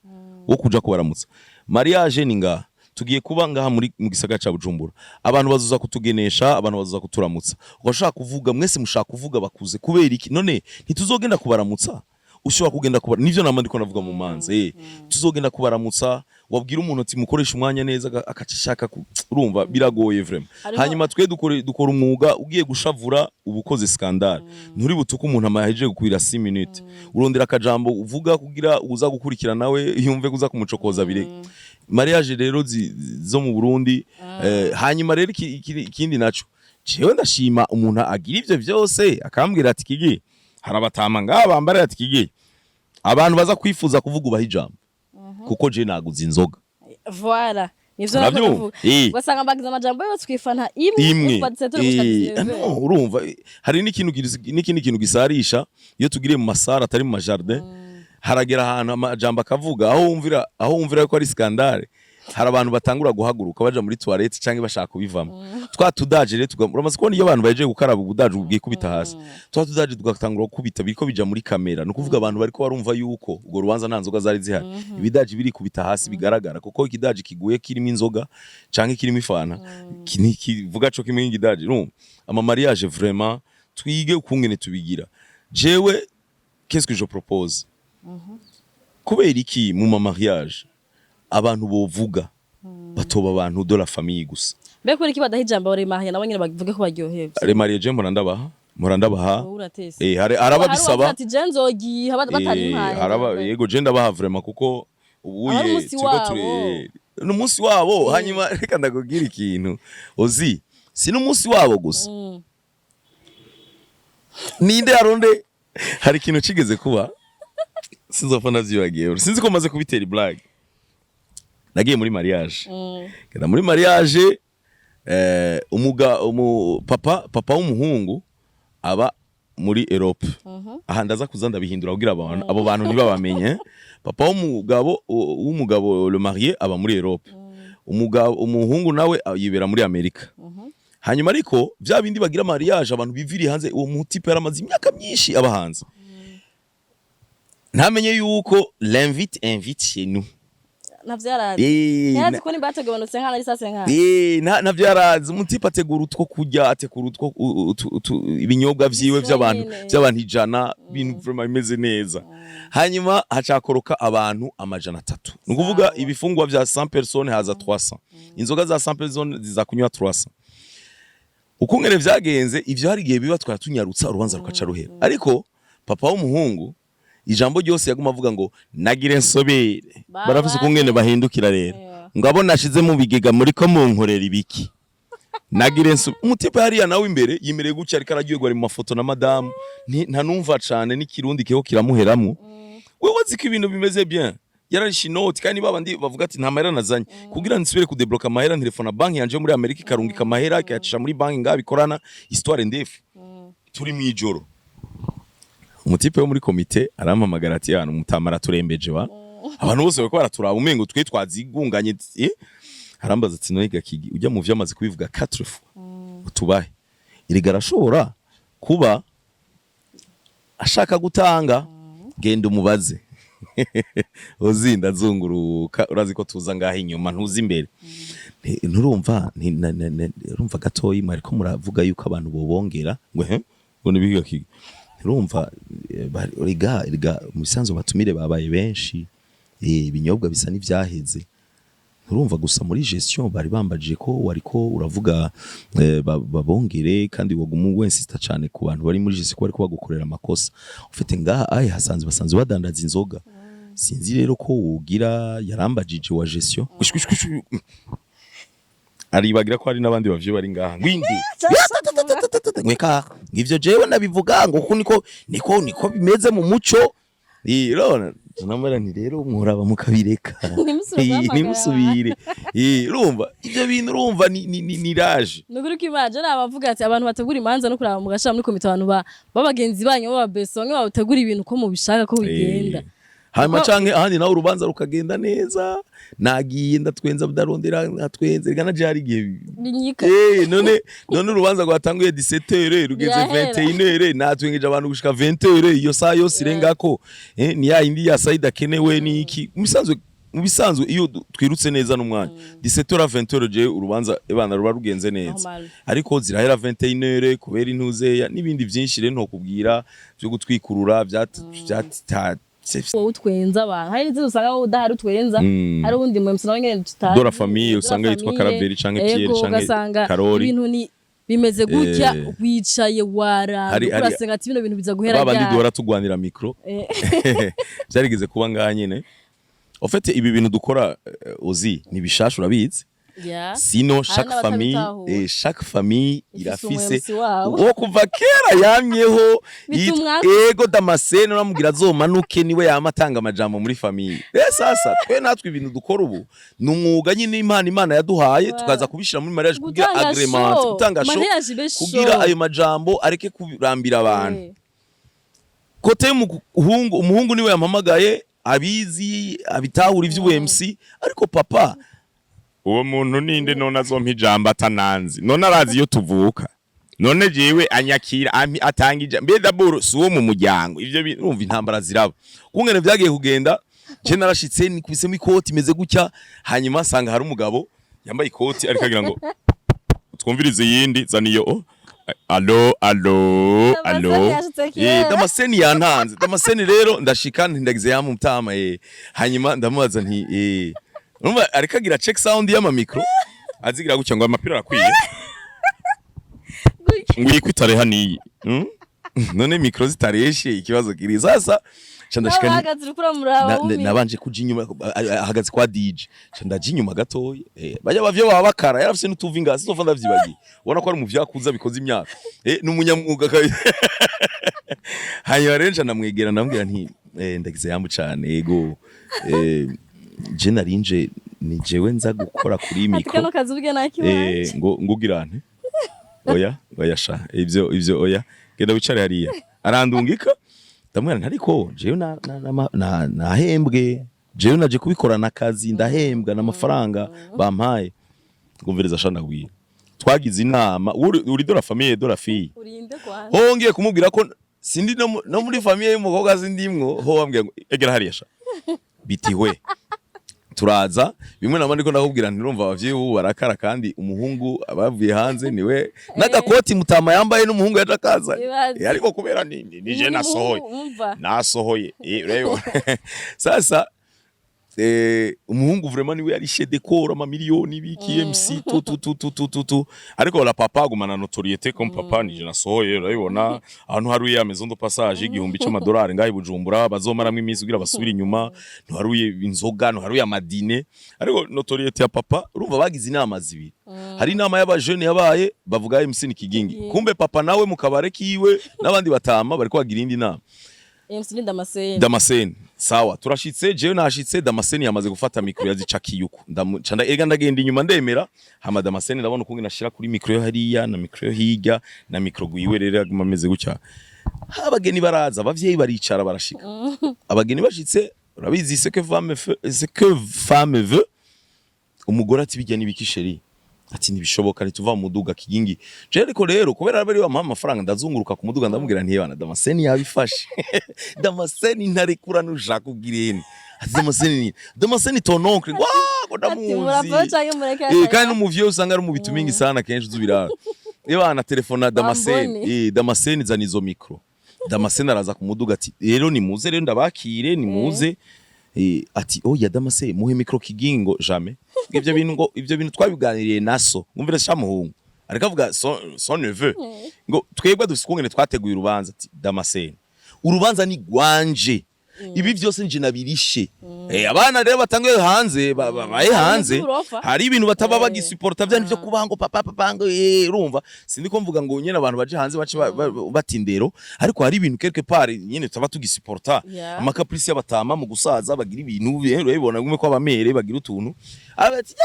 wo kuja kubaramutsa mariage ni ngaha tugiye kuba ngaha mu gisagara ca Bujumbura abantu bazuza kutugenesha abantu bazuza kuturamutsa ugashaka kuvuga mwese mushaka kuvuga bakuze kubera iki none ntituzogenda kubaramutsa ushobora kugenda kubara nivyo nama ndiko navuga mu manze tuzogenda kubaramutsa wabwira umuntu ati mukoresha umwanya neza akacishaka urumva biragoye vraiment hanyuma twe dukora umwuga ugiye gushavura ubukoze scandale nturi butuka umuntu amaheje gukwira 6 minutes urondera akajambo uvuga kugira uza gukurikira nawe yumve kuza kumucokoza bire mariage rero zo mu Burundi hanyuma rero ikindi naco jewe ndashima umuntu agira ivyo byose akambwira ati Kigi harabatama ngaba bambare ati Kigi abantu baza kwifuza kuvuga ubaha ijambo kuko je naguze inzoga voilà nivyo navuga basanga bagize amajambo yose kwifana imwe no urumva hari n'ikindi kintu gisarisha iyo tugiriye mu masara atari mu majardin haragera ahantu amajambo akavuga aho wumvira ko ari scandale hari abantu batangura guhaguruka baja muri toilette canke bashaka kubivamo twatudaje rero uramaze kubona iyo abantu baje gukaraba ubudaje ubwiye kubita hasi twatudaje tugatangura kubita biriko bija muri kamera no kuvuga abantu bariko barumva yuko ubwo rubanza nta nzoga zari zihari ibidaje biri kubita hasi bigaragara kuko ikidaje kiguye kirimo inzoga canke kirimo ifana kivuga co kimwe ngidaje urumva ama mariage vraiment twige ukungene tubigira jewe qu'est-ce que je propose kubera iki mu mariage abantu bovuga batoba abantu de la famille gusa mbe kuri iki badaha ijambo bari mariage nabo nyine bavuge ko baryohevye ari mariage murandabaha haraba bisaba ati je nzogiha batari impanye haraba yego je ndabaha vraiment kuko ubuye n'umunsi wabo hanyuma reka ndagogira ikintu ozi si n'umunsi wabo gusa ninde aronde hari ikintu kigeze kuba sinzopfa navyibagiye sinzi ko maze kubitera blague nagiye muri mariage kada muri mariage papa w'umuhungu aba muri Europe aha ndaza kuzanda bihindura kugira abo bantu ntibabamenye papa w'umugabo le marié aba muri Europe umuhungu nawe yibera muri Amerika hanyuma ariko vya bindi bagira mariage abantu biviri hanze uwo mutipe yaramaze imyaka myinshi aba hanze ntamenye yuko l'invite chez nous navyarazi yazi ko nimbategabanutse nkana ari sase nkana navyarazi umutipe ategura utwo kurya ategura utwo ibinyobwa vyiwe vy'abantu ijana ibintu vraiment bimeze neza hanyuma hacakoroka abantu amajana 3 nukuvuga ibifungwa vya 100 personnes haza 300 inzoga za 100 personnes ziza kunywa 300 uko ngene vyagenze ivyo hari gihe biba twatunyarutsa urubanza rukaca ruhera ariko papa w'umuhungu ijambo ryose yaguma avuga ngo nagire nsobere barafise uko ngene bahindukira rero ngabo nashize mu bigega muri ko munkorera ibiki nagire umutipe hariya nawe imbere yimereye gucya ariko aragiye ari mu mafoto na madame nta numva cane n'ikirundi keho kiramuheramwo wewe ziko ibintu bimeze bien yararisha inoti kandi babandi bavuga ati nta mahera nazanye kugira nsubire kudebloka amahera telefone banki yanje muri Amerika ikarungika amahera akayacisha muri banki ngabikorana histoire ndefu turi mwijoro umutipe wo muri komite arampamagara ati yana umutamara turembeje wa abantu bose bako baraturaba umengo twe twazigunganye harambaza ati noye Gakigi ujya mu vyo amaze kubivuga 4 fois utubahe irigara shobora kuba ashaka gutanga genda umubaze uzinda zunguruka urazi ko tuza ngaho inyuma ntuzi imbere nturumva urumva gatoyi mariko muravuga yuko abantu bobongera ngo nibiga Gakigi nturumva riga mu bisanzwe batumire babaye benshi ibinyobwa bisa n'ivyaheze nturumva gusa muri gestion bari bambajije ko wariko uravuga babongere kandi wogumu wensista cyane ku bantu bari muri gestion ko bariko bagukorera amakosa ufite ngaha basanzwe badandaza inzoga sinzi rero ko wogira yarambajije wa gestion ari bagira ko hari nabandi bavyo bari ngaha ngwindi mweka ngivyo jewe nabivuga ngo kuko niko bimeze mu muco rero tunamara ni rero muraba mukabireka nimusubire urumva ivyo bintu urumva ni raje nuguri kibaje nabavuga ati abantu bategura imanza no kuraba mu gashara muri komite abantu babagenzi banyu babesonge bategura ibintu ko mubishaka ko bigenda hanyuma canke ahandi nawe urubanza rukagenda neza nagiye ndatwenza budarondera natwenze rega naje hari gihe binyika none urubanza rwatanguye 17h rugeze 21h natwengeje abantu gushika 20h iyo saa yose irengako ni ya indi ya Saida kenewe ni iki mu bisanzwe iyo twirutse neza n'umwanya 17h 20h je urubanza ebana ruba rugenze neza ariko zirahera 21h kubera intuze n'ibindi byinshi rero ntokubwira byo gutwikurura byata wowe utwenza abantu hari nzi usanga wowe udahari utwenza hari ubundi mwe musana ngene tutari Dora famille usanga yitwa Karaveri canke Pierre canke Karori ibintu ni bimeze gutya wicaye urasenga ati bino bintu biza guhera cyane babandi duhora tugwanira micro byarigeze kuba ngaha nyene en fait ibi bintu dukora ozi ni bishasha urabizi sino chaque famille irafise uwo kuva kera yamyeho ego Damascène uramubwira azomanuke niwe yamatanga amajambo muri famille sasa twe natwe ibintu dukora ubu numwuga nyine Imana yaduhaye tukaza kubishira muri mariage kugira agreement gutanga show kugira ayo majambo areke kurambira abantu kote umuhungu niwe yampamagaye abizi abitahura ivy'UMC ariko papa uwo muntu ninde none azompa ijambo atananzi none arazi iyo tuvuka none jewe anyakira atangije mbe daburo suwo mu muryango ivyo urumva intambara ziraba kungene vyagiye kugenda je narashitse nikubisemo ikoti imeze gutya hanyuma sanga hari umugabo yambaye ikoti ariko agira ngo twumvirize yindi zaniyo allo Damascène yantanze Damascène rero ndashika ndagize yamu mutama hanyuma ndamubaza nti numva ariko agira check sound y'ama micro azigira gucya ngo amapira arakwiye ngwikwitare haniye none micro zitareshe ikibazo kiri sasa chandashikanye nabanje kuja inyuma ahagaze kwa DJ chandaje inyuma gatoye bajya bavyo baba bakara yarafise n'utuvinga sizofa ndavyibagiye ubona ko ari mu vyakuza bikoze imyaka n'umunyamwuga hanyuma rero ndamwegera ndambwira nti ndagize yambu cyane yego je narinje ni jewe nza gukora kuri micro kano kazi ubwe nakibaje ngugirane oya sha ivyo oya genda wicare hariya arandungika ndamwana ariko jewe nahembwe jewe naje kubikorana akazi ndahembwa n'amafaranga bampaye ngumviriza sha ndabwira twagize inama uri Dora famille Dora fille urinde kwanza hongeye kumubwira ko sindi no muri famille y'umukobwa zindimwo ho wambwiye egera hariya sha bitihwe turaza bimwe nabandi ko ndakubwira ntirumva abavyeyi ubu barakara kandi umuhungu abavuye hanze niwe n'agakoti mutama yambaye n'umuhungu yaje akaza ariko kubera nije nasohoye rero sasa umuhungu vraiment niwe yari chez décor amamiliyoni biki MC tu ariko la papa agumana notoriété comme papa nije nasohoye urabibona ahantu haruye ya maison de passage igihumbi c'amadolari ngaho Bujumbura bazomaramwe iminsi kugira basubira inyuma ntuharuye inzoga ntuharuye amadine ariko notoriété ya papa urumva bagize inama zibiri hari inama y'abajeune yabaye bavuga MC ni Kigingi kumbe papa nawe mu kabare kiwe n'abandi batama bariko bagira indi nama MC ni Damascène sawa turashitse jewe nashitse Damascène yamaze gufata mikro yazica kiyuko ndamukanda ega ndagenda inyuma ndemera hama Damascène ndabona ukunge nashira kuri mikro yo hariya na mikro yo higa na mikro guiwe rero agumameze gutya abageni baraza abavyeyi baricara barashika abageni bashitse urabizi ce que femme veut umugore ati bijya nibikisheri ati nibishoboka nituva mu muduga Kigingi je ariko rero kubera bari bamuha amafaranga ndazunguruka ku muduga ndamubwira nti yebana Damascène yabifashe Damascène ntarekura nushaka kubwireni ati Damascène ton oncle ngo ndamuzi kandi umuvyo usanga ari mu bitumingi sana kenshi uzubira yebana telefona Damascène Damascène zanizo micro Damascène araza ku muduga ati rero nimuze rero ndabakire nimuze ati ya Damascène muhe micro Kigingo jamais ivyo bintu twabiganiriye naso ngumvira shamuhungu ariko avuga son neveu ngo twebwe dufise twateguye urubanza ati Damascène urubanza ni gwanje ibi byose nje nabirishe abana rero batangiye hanze babaye hanze hari ibintu bataba bagisupporta byane byo kubango papa ngo urumva sindiko mvuga ngo nyene abantu baje hanze bace batindero ariko hari ibintu quelque part nyene tutaba tugisupporta amakaprice y'abatama mu gusaza bagira ibintu urabibona gume ko abamere bagira utuntu abati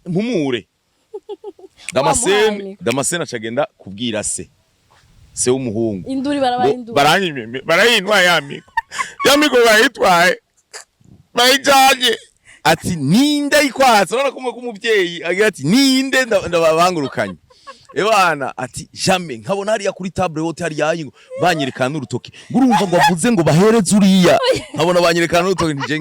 mpumure Damascène acagenda kubwira se w'umuhungu induri barayinwa yamiko yamiko bayitwaye bayijanye ati ninde ikwatsa urabona kumwe kumuvyeyi agira ati ninde ndababangurukanye ebana ati jamais nkabona hariya kuri table hotel hariya yingo banyerekana urutoki ngurumva ngo avuze ngo bahereze uriya nkabona banyerekana urutoki nje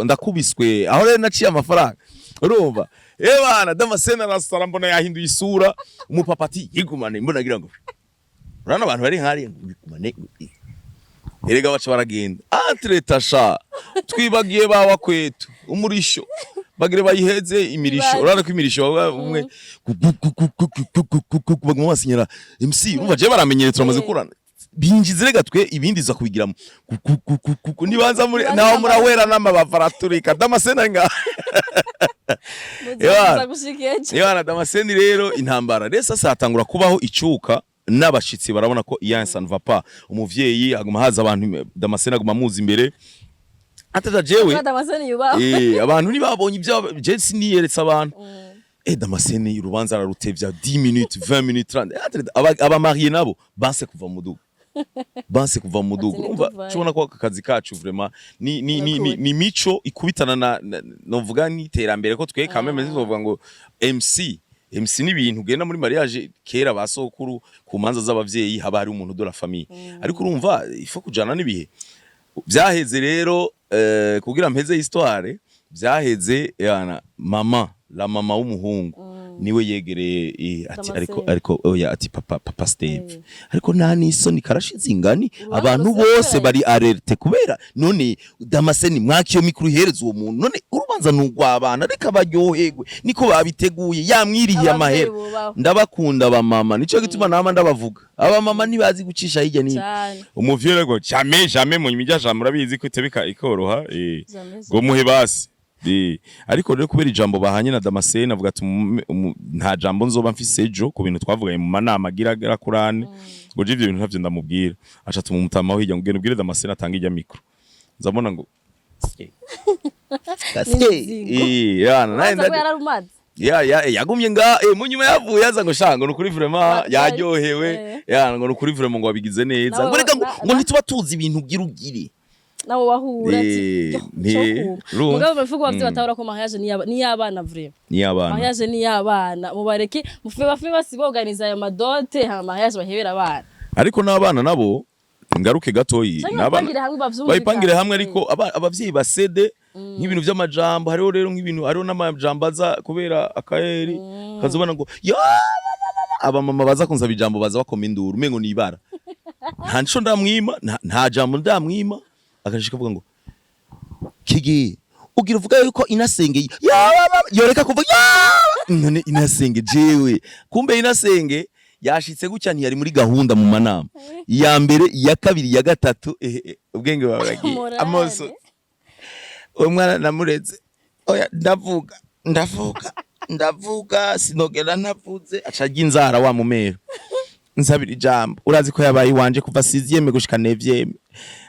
ndakubiswe aho rero naciye amafaranga urumva ebana Damascène arasara mbona yahinduye isura umupapa ati yigumane mbona agira ngo urana abantu bari hariya ngumane erega baca baragenda atretasha twibagiye bawa kwetu umurisho bagire bayiheze imirisho urana ko imirisho umwe baguma basinyira MC urumva je baramenyere turamaze kurana binjize rega twe ibindi za kubigiramo nibanza muri naho murawera n'amabavaraturika Damascène nga Yana Damascène rero intambara rero sasa hatangura kubaho icuka n'abashitsi barabona ko iyansa ne va pas umuvyeyi aguma haza abantu Damascène aguma muzi imbere ataja jewe abantu nibabonye ibyo je siniyeretse abantu Damascène urubanza rarutevya 10 minutes 20 minutes 30 aba marié nabo banse kuva mu muduga umva cubona ko akazi kacu vraiment ni mico ikubitana novuga ni terambere ko twe kameme zivuga ngo MC ni ibintu ugenda muri mariage kera basokuru ku manza z'abavyeyi haba hari umuntu de la famille ariko urumva ifo kujana nibihe byaheze rero kugira mpeze histoire byaheze yana la mama w'umuhungu niwe yegereye ati ariko oya ati papa Steve ariko nani isoni karashize ingani abantu bose bari alerte kubera none Damascène mwakiyo mikuru hereza uwo muntu none urubanza nugwabana reka baryohegwe niko babiteguye yamwiriye amahera ndabakunda aba mama nico gituma nama ndabavuga aba mama nibazi gucisha hirya ni umuvyere go jamais mu imijya jamura bizi ko itebika ikoroha ngo muhe basi ariko rero kubera ijambo bahanye na Damascène avuga ati nta jambo nzoba mfise ejo ku bintu twavugaye mu manama agira kurane ngo je ibyo bintu ntavyo ndamubwira aca tuma umutama hirya ngo ubwire Damascène atanga ijya mikro nzabona ngo yagumye nga mu nyuma yavuye aza ngo shango nukuri vraiment yaryohewe ngo nukuri vraiment ngo wabigize neza ngo reka ngo ntituba tuzi ibintu ugire nawo wahura ati mugabo bavuga bavye batahura ko mariage ni yabana vraiment mariage ni yabana mubareke mufe basiboganiza ayo madote ha mariage bahebera abana ariko n'abana nabo ngaruke gatoyi n'abana bayipangire hamwe ariko abavyeyi basede nk'ibintu by'amajambo hariho rero nk'ibintu hariho n'amajambo aza kubera akaheri kazobana ngo aba mama baza kunza bijambo baza bakoma induru mengo nibara nta nco ndamwima nta jambo ndamwima akashika avuga ngo Kigi ugira uvuga yuko inasenge yoreka kuvuga none inasenge jewe kumbe inasenge yashitse gutya ntiyari muri gahunda mu manama ya mbere ya kabiri ya gatatu ubwenge babagiye amoso umwana namureze oya ndavuga sinogera navuze acaga inzara wa mumero nsabira ijambo urazi ko yabaye wanje kuva 6e gushika 9e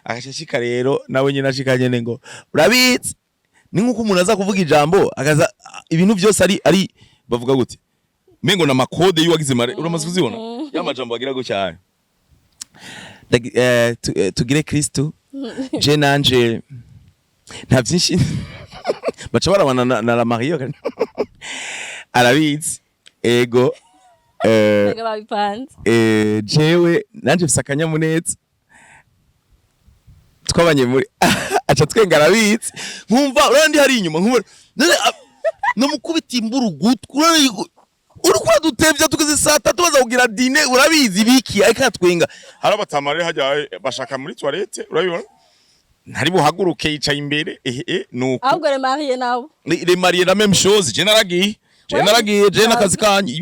agashishika rero nawe nyine ashikanye ngo urabitse ni nkuko umuntu aza kuvuga ijambo akaza ibintu byose ari bavuga gute mengo na makode y'uwagize mare uramaze kuzibona ya majambo bagira go cyane tugire Kristo je nanje nta byinshi baca barabana na la Maria arabitse ego jewe nanje msakanya munetse twabanye muri acha twenga arabitse nkumva urandi hari inyuma nkumva no mukubita imburu gutwe urukwa dutevya tugize saa 3 baza kugira dine urabizi biki ariko twenga harabatamare hajya bashaka muri toilette urabibona ntari buhaguruke yicaye imbere nuko ahubwo le Marie nawo le Marie la même chose je naragiye je nakazi kanyi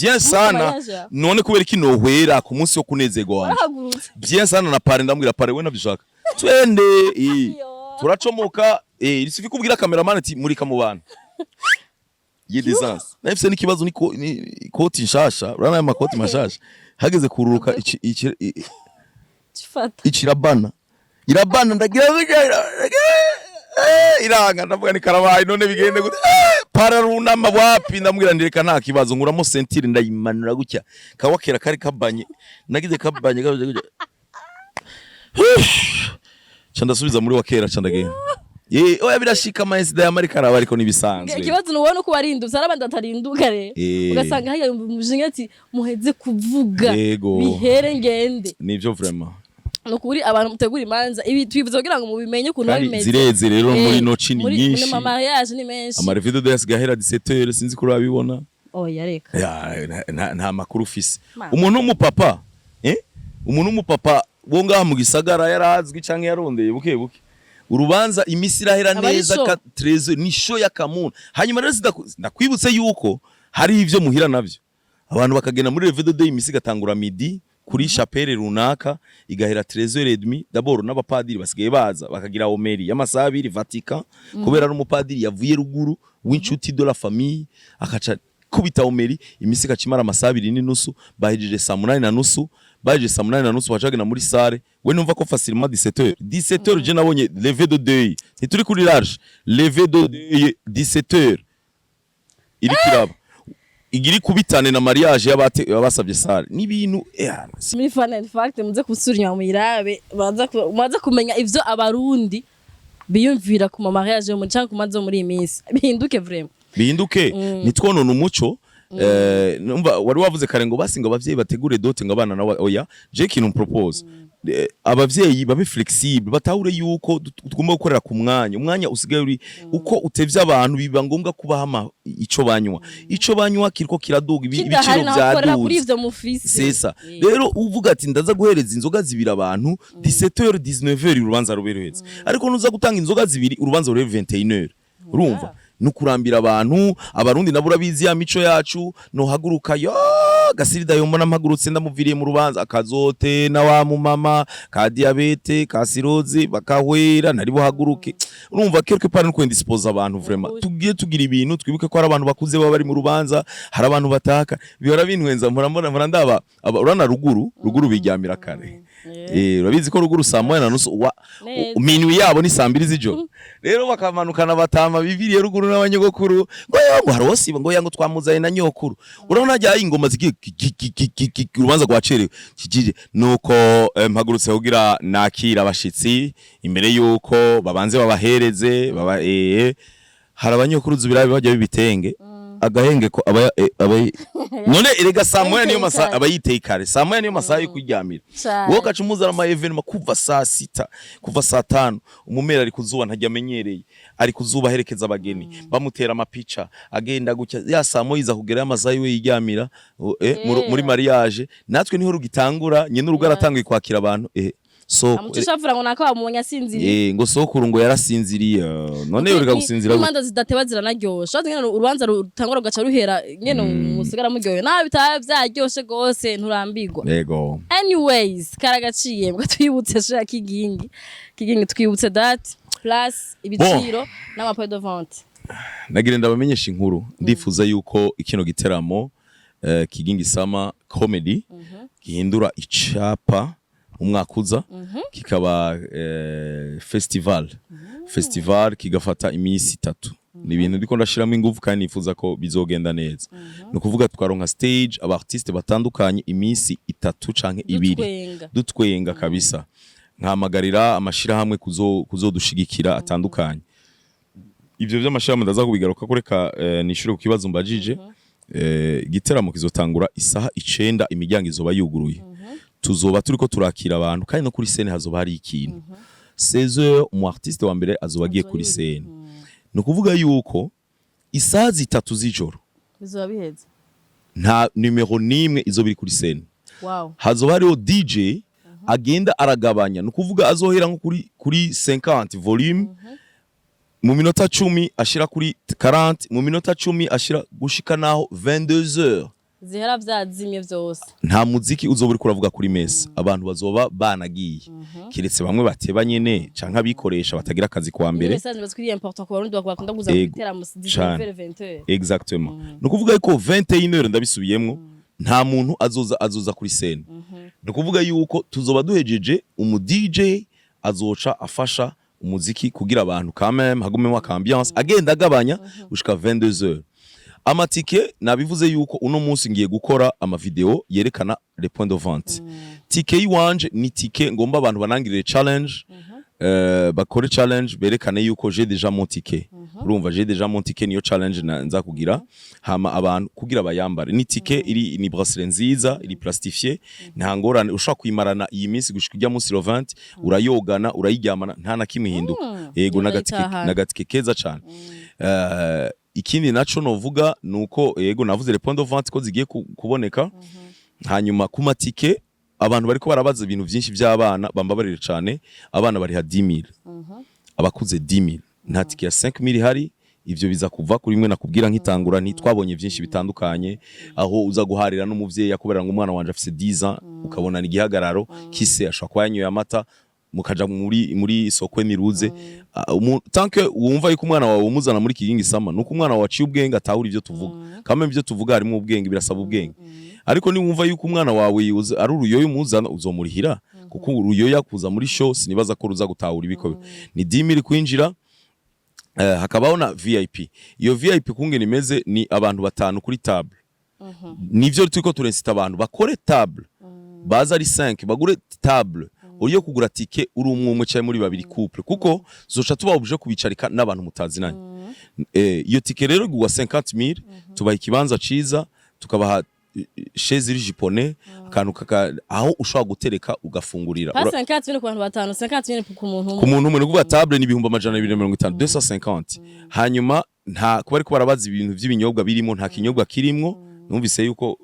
bien sana none kubera iki nohwera ku munsi wo kunezerwa wanje bien sana na pare ndambwira pare we nabishaka twende turacomoka risifi kubwira cameraman ati murika mu bantu yedesance nafise n'ikibazo ni koti nshasha urana ya makoti mashasha hageze kururuka irabana ndagira iranga ndavuga ni karabaye none bigende gute pararunama wapi ndambwira ndireka nta kibazo nguramo sentire ndayimanura gutya kawakera kari kabanye nagize kabanye candasubiza muri wakera candagenda oya birashika amahesida ya Marika araba ariko nibisanzwe ikibazo nubona uko barindutse arabandi atarinduka re ugasanga haya umujinga ati muheze kuvuga bihere ngende nivyo vraiment nukuri abantu mutegura imanza ibi twivuze kugira ngo mubimenye kuntu bimeze zireze rero muri noci ni nyinshi muri mariage ni menshi ama video de yasigaye 17h sinzi ko urabibona oya reka nta makuru ufise umuntu w'umupapa umuntu w'umupapa bo ngaha mu gisagara yarazwi canke yarondeye buke urubanza imisi irahera neza ka 13 ni show ya kamuna hanyuma rero ndakwibutse yuko hari ivyo muhira navyo abantu bakagenda muri video de imisi gatangura midi kuri chapelle runaka igahera 13h30 d'abord n'abapadiri basigaye baza bakagira homeri y'amasaha 2 Vatican kubera n'umupadiri yavuye ruguru w'inshuti de la famille akaca kubita homeri imisi gacimara amasaha 2:30 bahejeje saa 8:30 baje saa 8:30 bacagena muri salle we numva ko facilement 17h je nabonye lever de deuil ntituri kuri large lever de deuil 17h iri kiraba igiri kubitane na mariage yabasabye salle nibintu muri fun and fact muze kusurinya mu irabe baza kumenya ivyo abarundi biyumvira ku mariage yo mu cyangwa kumazo muri iminsi bihinduke vraiment bihinduke nitwonona umuco numva wari wavuze kare ngo basi ngo abavyeyi bategure dote ngo abana nawe oya je kintu propose abavyeyi babe flexible batahure yuko tugomba gukorera ku umwanya usigaye uri uko utevye abantu biba ngombwa kubaha ico banywa kiriko kiraduga ibiciro byaduze sesa rero uvuga ati ndaza guhereza inzoga zibira abantu 17h 19h urubanza ruberehetse ariko nuza gutanga inzoga zibiri urubanza rure 21h urumva nukurambira abantu abarundi nabura bizi ya mico yacu no haguruka yo gasirida yo mbona mpagurutse ndamuviriye mu rubanza akazote na wa mumama ka diabete ka siroze bakahwera nari buhaguruke urumva quelque part no indispose abantu vraiment tugiye tugira ibintu twibuke ko ari abantu bakuze baba bari mu rubanza hari abantu bataka bihora bintwenza mpora ndaba urana ruguru biryamira kare urabizi ko ruguru saa 1:30 minwi yabo ni saa 2 z'ijoro rero bakamanukana batama biviriye ruguru n'abanyogokuru ngo yango harosiba ngo yango twamuzaye na nyokuru urabona ajya ingoma zigiye urubanza rwacerewe kigije nuko mpagurutse kugira nakira abashitsi imbere yuko babanze babahereze hari abanyokuru zubirabe bajya bibitenge agahenge ko none erega saa 1 niyo masaha abayiteye kare saa 1 niyo masaha yo kuryamira wowe kacumuza ama evenement kuva saa 6 kuva saa 5 umumera ari kuzuba ntajya amenyereye ari kuzuba herekeza abageni bamutera amapica agenda gucya ya saa 1 iza kugera amasaha yo yiryamira muri mariage natwe niho rugitangura nyene urugo aratanguye kwakira abantu so amucishavura ngo naka wamunya sinziriye ngo sokuru ngo yarasinziriye none yoreka gusinzira imanza zidateba ziranaryosha ngene urubanza rutangura rugaca ruhera ngene umusigara muryoyo nawe bitaba vyaryoshe gose nturambirwa yego anyways karagaciye mbwa twibutse sha Kigingi twibutse date plus ibiciro n'amapoint de vente nagire ndabamenyesha inkuru ndifuza yuko ikino giteramo Kigingi Summer Comedy gihindura icapa umwakuza kikaba festival kigafata imisi 3 ni ibintu ndiko ndashiramo ingufu kandi nifuza ko bizogenda neza no kuvuga twaronka stage abartiste batandukanye imisi 3 canke 2 dutwenga kabisa nkamagarira amashira hamwe kuzodushigikira atandukanye ivyo vy'amashirahamwe ndaza kubigaruka kureka nishure ku kibazo mbajije igiteramo kizotangura isaha 9 imiryango izoba yuguruye tuzoba turiko turakira abantu kandi no kuri scène hazoba hari ikintu 16h umu artiste wa mbere azoba agiye kuri scène no kuvuga yuko isaha 3 z'ijoro bizoba biheze nta numero nimwe izobiri kuri scène wow hazoba hariho DJ agenda aragabanya no kuvuga azohera nko kuri 50 volume mu minota 10 ashira kuri 40 mu minota 10 ashira gushika naho 22h zihera vyazimye vyose nta muziki uzoburi kuravuga kuri mesa abantu bazoba banagiye kiretse bamwe bateba nyene canka bikoresha batagira akazi kwa mbere message bazikiri important ko barundi bakunda kuza gutera mu 19h exactement no kuvuga yuko 21h ndabisubiyemwo nta muntu azoza kuri scene no kuvuga yuko tuzoba duhejeje umu DJ azoca afasha umuziki kugira abantu quand même hagume wa ambiance agenda agabanya gushika 22h amatike nabivuze yuko uno munsi ngiye gukora ama video yerekana les points de vente tike yiwanje ni tike ngomba abantu banangirire challenge bakore challenge berekane yuko j'ai déjà mon ticket urumva j'ai déjà mon ticket niyo challenge nza kugira hama abantu kugira bayambare ni ticket iri ni bracelet nziza iri plastifié ntangorane ushaka kuyimarana iyi minsi gushika ijya munsi 20 urayogana urayiryamana nta na kimwe hinduka yego nagatike keza cyane ikindi naco novuga nuko yego navuze les points de vente ko zigiye kuboneka hanyuma ku matike abantu bariko barabaza ibintu byinshi by'abana bambabarire cyane abana bari ha 10000 abakuze 10000 nta tike ya 5000 hari ivyo biza kuva kuri mwe nakubwira nkitangura twabonye byinshi bitandukanye aho uza guharira n'umuvyeyi yakubera ngo umwana wanje afise 10 ans ukabona ni gihagararo kise ashaka kwanyoye amata mukaja muri sokwe miruze tanke wumva yuko umwana wawe umuzana muri Kigingi Summer nuko umwana waciye ubwenge atahura ivyo tuvuga kame ivyo tuvuga harimo ubwenge birasaba ubwenge ariko ni wumva yuko umwana wawe ari uruyoyo umuzana uzomurihira kuko uruyoyo kuza muri show sinibaza ko ruza gutahura ibiko ni 10000 kwinjira hakabaho na VIP iyo VIP kungene imeze ni abantu batanu kuri table nivyo turiko turensita abantu bakore table baza ari 5 bagure table uriyo kugura tike uri umwe cyaye muri babiri couple kuko zoca tubabuje kubicarika n'abantu mutazinanye iyo tike rero guwa 50000 tubaha ikibanza ciza tukabaha chaise iri japonais akantu aho ushobora gutereka ugafungurira 50000 ku bantu batanu 50000 ku muntu umwe nukuvuga table ni 250 250 hanyuma nta kuba ariko barabaza ibintu by'ibinyobwa birimo nta kinyobwa kirimo numvise yuko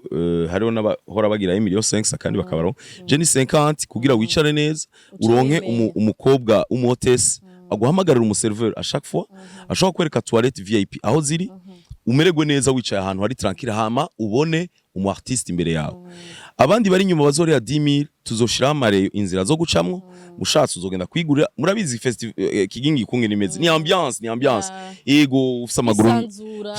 hariho n'abahora bagira 1,500,000 kandi bakabaro je ni 50 kugira wicare neza uronke umukobwa umotesi aguhamagarira umuserveur à chaque fois ashobora kwereka toilette VIP aho ziri umererwe neza wicaye ahantu hari tranquille hama ubone umu artiste imbere yawe abandi bari nyuma bazorera 10000 tuzoshira amareyo inzira zo gucamwo mushatse uzogenda kwigurira murabizi festival Kigingi kunge nimeze ni ambiance yego ufisa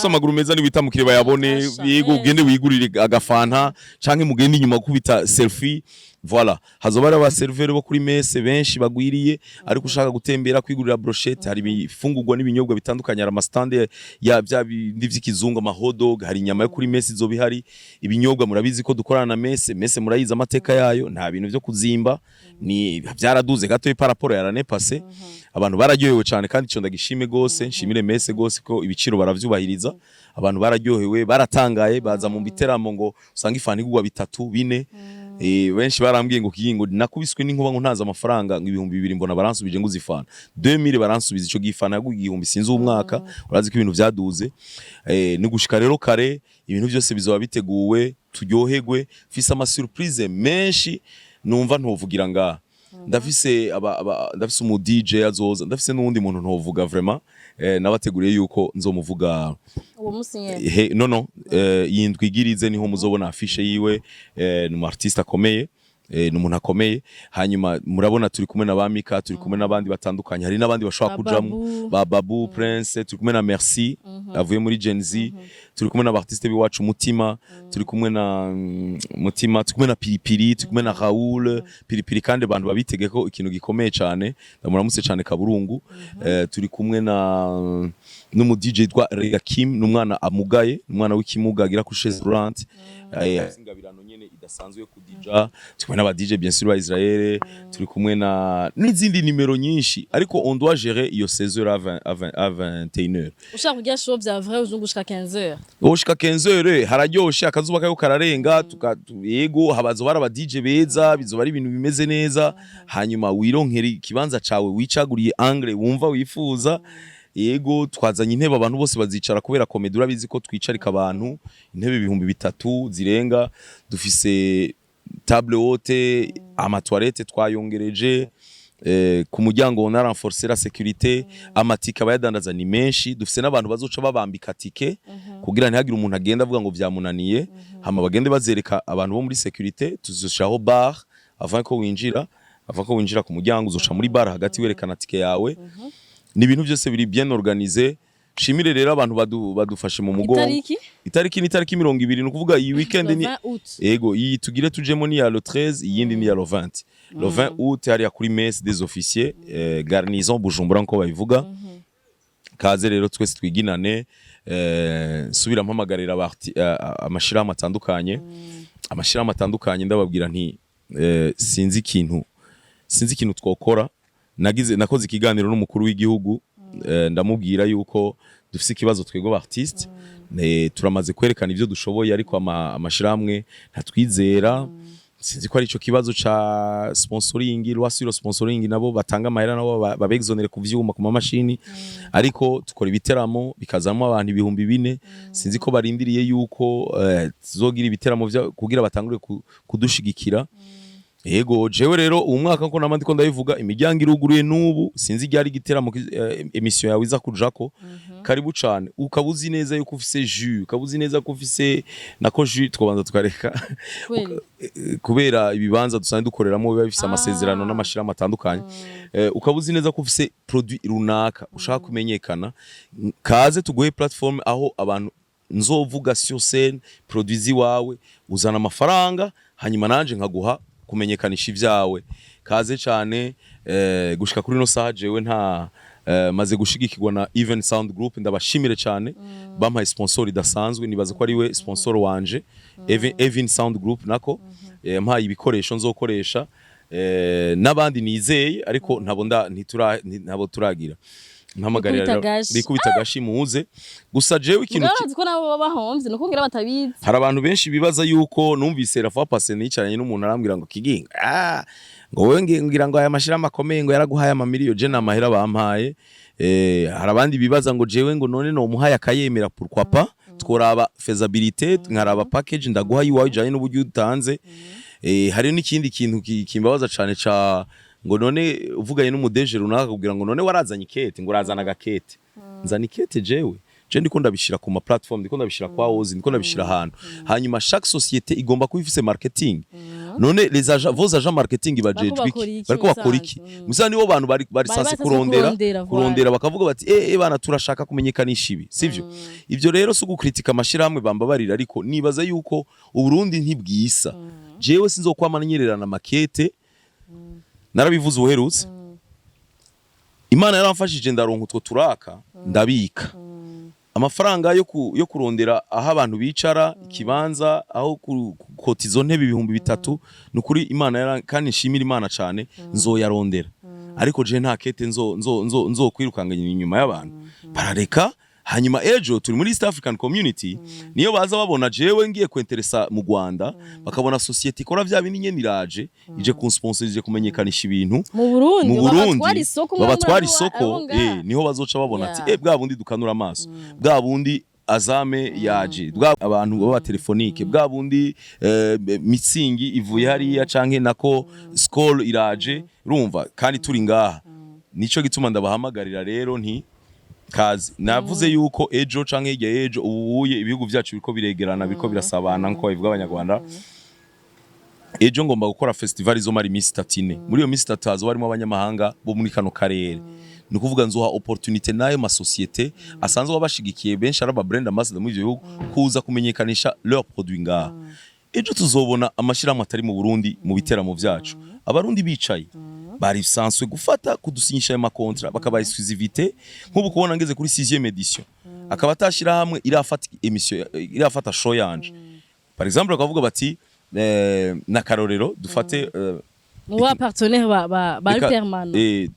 amaguru meza ni witamukire bayabone yego ugende wigurire agafanta canke mugende inyuma kubita selfie voilà hazoba ari abaserveur bo kuri messe benshi bagwiriye ariko ushaka gutembera kwigurira brochette hari ibifungurwa n'ibinyobwa bitandukanye ara mastande ya bya bindi vy'ikizungu ama hot dog hari inyama yo kuri messe izo bihari ibinyobwa murabizi ko dukorana na messe murayiza amateka yayo nta bintu byo kuzimba ni byaraduze gato y'paraporo yarane passé abantu bararyohewe cyane kandi cyo ndagishime gose nshimire messe gose ko ibiciro baravyubahiriza abantu bararyohewe baratangaye baza mu biteramo ngo usanga ifani igwa 3 4 benshi barambwiye ngo Kigingo nakubiswe n'inkuba ngo ntaza amafaranga ngo 2000 mbona baransubije ngo uzifana 2000 baransubiza ico gifana yaguye igihumbi sinzi umwaka urazi ko ibintu byaduze ni gushika rero kare ibintu byose bizoba biteguwe turyohegwe fisa ama surprise menshi numva ntovugira nga ndafise ndafise umu DJ azoza, ndafise n'uwundi muntu ntovuga vraiment nabateguriye yuko nzomuvuga uwo musi nyene. No yindwi igirize niho muzobona afishe yiwe, ni umu artiste akomeye, ni umuntu akomeye. Hanyuma murabona turi kumwe na Bamika, turi kumwe n'abandi batandukanye, hari n'abandi bashobora kujamo ba Babu Prince, turi kumwe na Merci avuye muri Gen Z, turi kumwe n'abartiste biwacu Mutima, turi kumwe na Mutima, turi kumwe na Piripiri, turi kumwe na Raoul Piripiri, kandi abantu babitege ko ikintu gikomeye cyane, ndamuramutse cyane Kaburungu. Turi kumwe na n'umu DJ yitwa Rega Kim, n'umwana amugaye, umwana w'ikimuga agira ku chez Restaurant, ingabirano nyene idasanzwe ku DJ. Turi kumwe n'aba DJ bien sûr ba Israel, turi kumwe na n'izindi nimero nyinshi, ariko on doit gérer iyo 16h à 21h. Ushaka kugira show vya vrai uzungushika 15h. Ushika 15h hararyoshe, akazuba kayo kararenga, yego habazo bara aba DJ beza, bizoba ari ibintu bimeze neza. Hanyuma wironkera ikibanza cawe wicaguriye angle wumva wifuza. Yego twazanye intebe abantu bose bazicara kubera komedi, urabizi ko twicarika abantu intebe 3000 zirenga. Dufise table haute, ama toilette twayongereje, ku muryango on a renforcer la sécurité, amatike abayadandaza ni menshi. Dufise n'abantu bazoca babambika tike kugira ntihagire umuntu agenda avuga ngo vyamunaniye, hama bagende bazereka abantu bo muri sécurité. Tuzoshaho bar avant ko winjira ku muryango, uzoca muri bar hagati werekana tike yawe. Ni ibintu byose biri bien organisé. Shimire rero abantu badufashe mu mugongo. Itariki ni itariki 20, no kuvuga iyi weekend ni yego, iyi tugire tujemo ni ya le 13, iyindi ni ya le 20. Le 20 août hari kuri messe des officiers, garnison Bujumbura nko babivuga. Kaze rero twese twiginane, subira mpamagarira amashirahamwe atandukanye, ndababwira nti sinzi ikintu twokora. Nakoze ikiganiro n'umukuru w'igihugu, ndamubwira yuko dufise ikibazo twego artiste, turamaze kwerekana ivyo dushoboye, ariko amashirahamwe ntatwizera. Sinzi ko ari ico kibazo ca sponsoring, lwasiro sponsoring nabo batanga amahera nabo babexonere ku vyuma ku mamashini, ariko tukora ibiteramo bikazamo abantu 4,000. Sinzi ko barindiriye yuko tuzogira ibiteramo kugira batangure kudushigikira. Yego jewe rero uwo mwaka ko namandi ko ndabivuga, imiryango iruguruye n'ubu, sinzi ryari giteramo emission yawe iza kujako. Karibu cyane, ukabuzi neza yuko ufise jus, ukabuzi neza ko ufise nako jus twabanza tukareka kubera ibibanza dusanzwe dukoreramo biba bifise amasezerano n'amashirahamwe atandukanye. Ukabuzi neza ko ufise produit runaka ushaka kumenyekana, kaze tuguhe platform aho abantu nzovuga sur scène produit ziwawe, uzana amafaranga, hanyuma nanje nkaguha kumenyekanisha ivyawe. Kaze cyane, gushika kuri no saha jewe nta maze gushigikirwa na Even Sound Group, ndabashimire cyane. Bampaye sponsor idasanzwe, nibaza ko ari we sponsor wanje, Even Sound Group nako mpaye ibikoresho nzokoresha, n'abandi nizeye ariko ntabo turagira. Mpamagarira bikubita gashi muze. Gusa jewe ikintu ko nabo babahomvye nuko ngira batabizi. Hari abantu benshi bibaza yuko numvise Rafa Pase nicaranye n'umuntu arambwira ngo Kigingi, ngo wewe ngira ngo aya mashira makomeye ngo yaraguhaye amamiliyoni, je namahera bampaye. Hari abandi bibaza ngo jewe ngo none no muhaye akayemera pourquoi pas, tworaba feasibilité, nkaraba package ndaguha yiwawe janye n'uburyo utanze. Hari n'ikindi kintu kimbabaza cyane ca ngo none uvuganye n'umudeje runaka kugira ngo none warazanye ikete, ngo urazana agakete. Nzana ikete jewe ndiko ndabishira ku ma platform, ndiko ndabishira kwa Ozi, ndiko ndabishira ahantu. Hanyuma chaque société igomba kuba ifise marketing. None vos agents marketing bajejwe bariko bakora iki? Musa nibo bantu bari sanse kurondera bakavuga bati bana turashaka kumenyekanisha ibi, sivyo? Ivyo rero si gukritika amashirahamwe bambabarira, ariko nibaza yuko Uburundi ntibwisa. Jewe sinzokwamana nyererana makete, narabivuze uherutse. Imana yaramfashije ndaronka utwo turaka ndabika. Amafaranga yo kurondera aho abantu bicara, ikibanza aho kotizo ntebe 3,000, nukuri Imana kandi nshimira Imana cyane, nzoyarondera. Ariko je nta kete nzo kwirukanganya inyuma y'abantu barareka. Hanyuma ejo turi muri East African Community, niyo baza babona jewe ngiye kwenteresa mu Rwanda, bakabona society ikora vya bindi nyene iraje ije kunsponsorije kumenyekanisha ibintu mu Burundi babatwara isoko, niho bazoca babona ati bwa bundi dukanura amaso, bwa bundi azame yaje bwa abantu baba telefonike bwa bundi mitsingi ivuye hariya canke nako skol iraje urumva kandi turi ngaha nico gituma ndabahamagarira rero nti kazi navuze yuko ejo canke hirya ejo ubuye ibihugu vyacu biriko biregerana biriko birasabana nko bivuga abanyarwanda ejo ngomba gukora festival izo mari Miss Tatine muri iyo Miss Tatazo barimo abanyamahanga bo muri kano karere ni kuvuga nzoha opportunité nayo ma société asanzwe babashigikiye benshi araba brand ambassador mu bihugu kuza kumenyekanisha leur produit ngaha ejo tuzobona amashirahamwe atari mu Burundi mu biteramo vyacu abarundi bicaye bari sanswe gufata kudusinyisha ya makontra bakaba exclusivité nk'ubu kubona ngeze kuri 6e edition akaba atashira hamwe irafata emission irafata show yanje par exemple bakavuga bati na karorero dufate wa partenaire ba permanent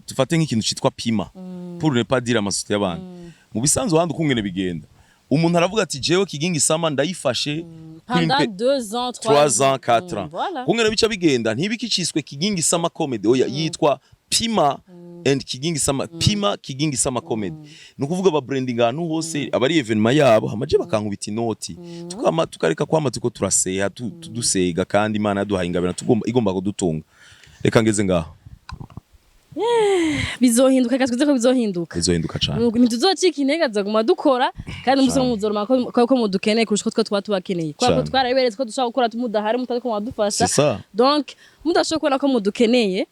dufate nk'ikintu citwa pima pour ne pas dire amasosiyete y'abantu mu bisanzwe handi ukungene bigenda umuntu aravuga ati jewe Kigingi sama ndayifashe pendant 2 ans 3 ans 4 ans kungene bica bigenda ntibikiciswe Kigingi sama comedy oya yitwa pima and Kigingi sama pima Kigingi sama comedy nukuvuga ba branding ahantu hose abari evenement yabo hamaje bakankubita inoti tukareka kwama tuko turaseha tudusega kandi Imana yaduhaye ingabira igomba kudutunga reka ngeze ngaho bizohinduka katwize ko bizohinduka cyane ntituzocika intege zaguma dukora kandi umusore muzoroma ko mudukeneye kurusha ko twa tubakeneye kwa twaraberetse ko dushaka gukora tumudahari mutari ko mwadufasha donc mudashaka kubona ko mudukeneye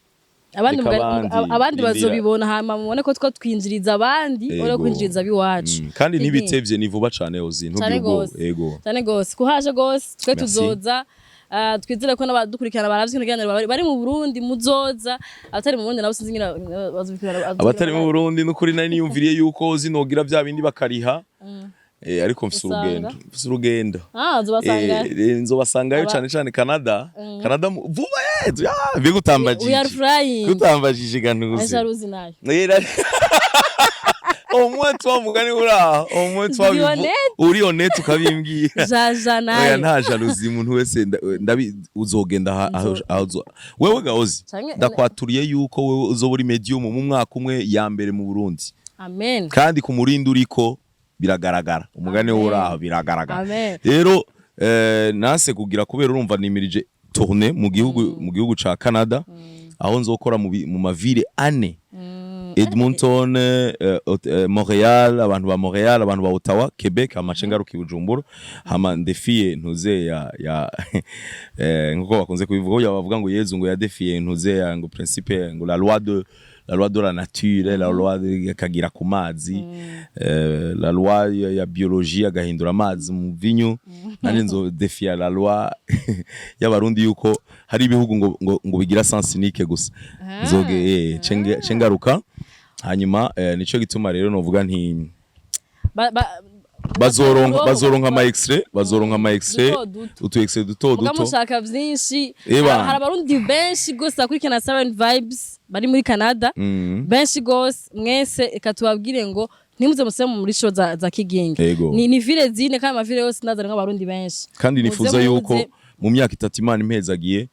abandi bazobibona hama mubone ko two twinjiriza abandi ore kwinjiriza biwacu kandi nibitevye ni vuba cyane ozi ntubwo cyane gose kuhaje gose twe tuzoza twizere ko n'abadukurikirana baravye bari mu Burundi muzoza abatari mu Burundi nabo sinzingira bazubikira abatari mu Burundi n'ukuri nari niyumviriye yuko zinogira bya bindi bakariha ariko mfise urugendo nzobasangayo cyane Canada vuba bigutambajije ganuzi omwe twamugani uraho omwe uri honnête ukabimbwira jaja nayo oya nta jalousie umuntu wese uzogenda aho wewe gaozi ndakwaturiye yuko wewe uzoburi medium mu mwaka umwe ya mbere mu Burundi amen kandi ku murindi uriko biragaragara umugani uraho biragaragara rero nase kugira kubera urumva nimirije tourner mu gihugu ca Canada aho nzokora mu mavile ane Edmonton, Montréal, abantu ba Montréal, abantu ba Ottawa, Quebec, amashengaruka Bujumbura, hama ndefiye ntuze ya nkuko bakunze kubivuga bavuga ngo Yezu ngo yadefiye ntuze ya ngo principe ngo la loi de la nature, la loi kagira ku mazi, la loi ya biologie agahindura amazi mu vinyu, nane nzo defia la loi y'abarundi yuko hari ibihugu ngo bigira sens unique gusa. Nzoge cengaruka hanyuma nico gituma rero novuga nti bazoronka ama extrait utu extrait duto mushaka vyinshi hari abarundi benshi gose akurikirana 7 vibes bari muri Canada benshi gose mwese ikatubabwire ngo nimuze musema muri show za Kigingi ni ville zine kandi amaville yose nazana nk'abarundi benshi kandi nifuza yuko mu myaka 3 Imana impezagiye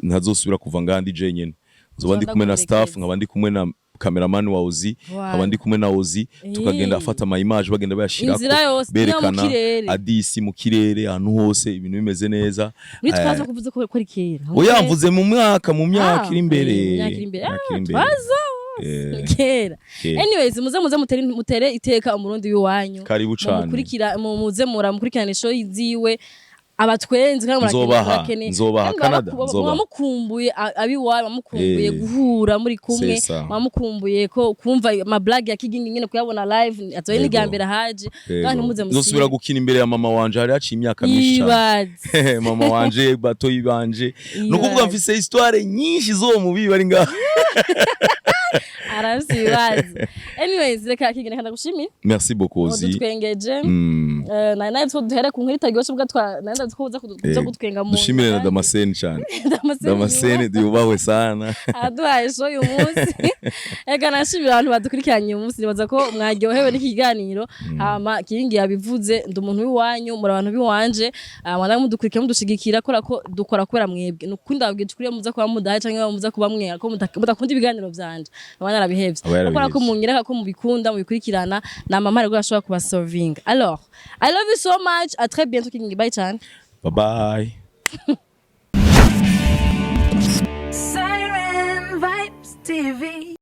ntazosubira kuva ngandi je nyene nzoba ndi kumwe na staff nkaba ndi kumwe na cameraman wa Ozi abandi kumwe na Ozi tukagenda afata ama image bagenda bayashirako berekana adisi mu kirere ahantu hose ibintu bimeze neza nitwaza kuvuze ko ari kera oyamvuze mu myaka iri imbere kera anyways muze mutere iteka umurundi w'iwanyu karibu cyane mukurikira muze mukurikirana show ziwe abatwenzi kandi nzobaha Canada mukumbuye abiwari mukumbuye guhura muri kumwe mukumbuye ko kumva ama blague ya Kigingi nyine kuyabona live atoye ni gambera haje kandi muze nzosubira gukina imbere ya mama wanje hari haci imyaka myinshi mama wanje bato yibanje nukuvuga mfise histoire nyinshi zo mubi bari nga arasibaze anyways reka Kigingi kandi gushimira merci beaucoup Ozi dutwengeje nayo two duhere ku nkuru tagiyoshe bwa nanda kuza gutwenga mu dushimire na Damascène cyane Damascène diyubahwe sana aduhaye show uyu munsi ega nashimira abantu badukurikiranye uyu munsi nibaza ko mwaryohewe n'ikiganiro hama Kigingi yabivuze ndi umuntu w'iwanyu muri abantu biwanje mwana mudukurikira mudushigikira ko dukora kubera mwebwe nukunda abwije kuri muza kuba mudahe canke muza kuba mwe ko mudakunda ibiganiro byanje abana arabihevye akora ko munyereka ko mubikunda mubikurikirana na mama rego ashobora kuba serving. Alors I love you so much, à très bientôt Kigingi, bye cyane, bye bye. Siren Vibes TV.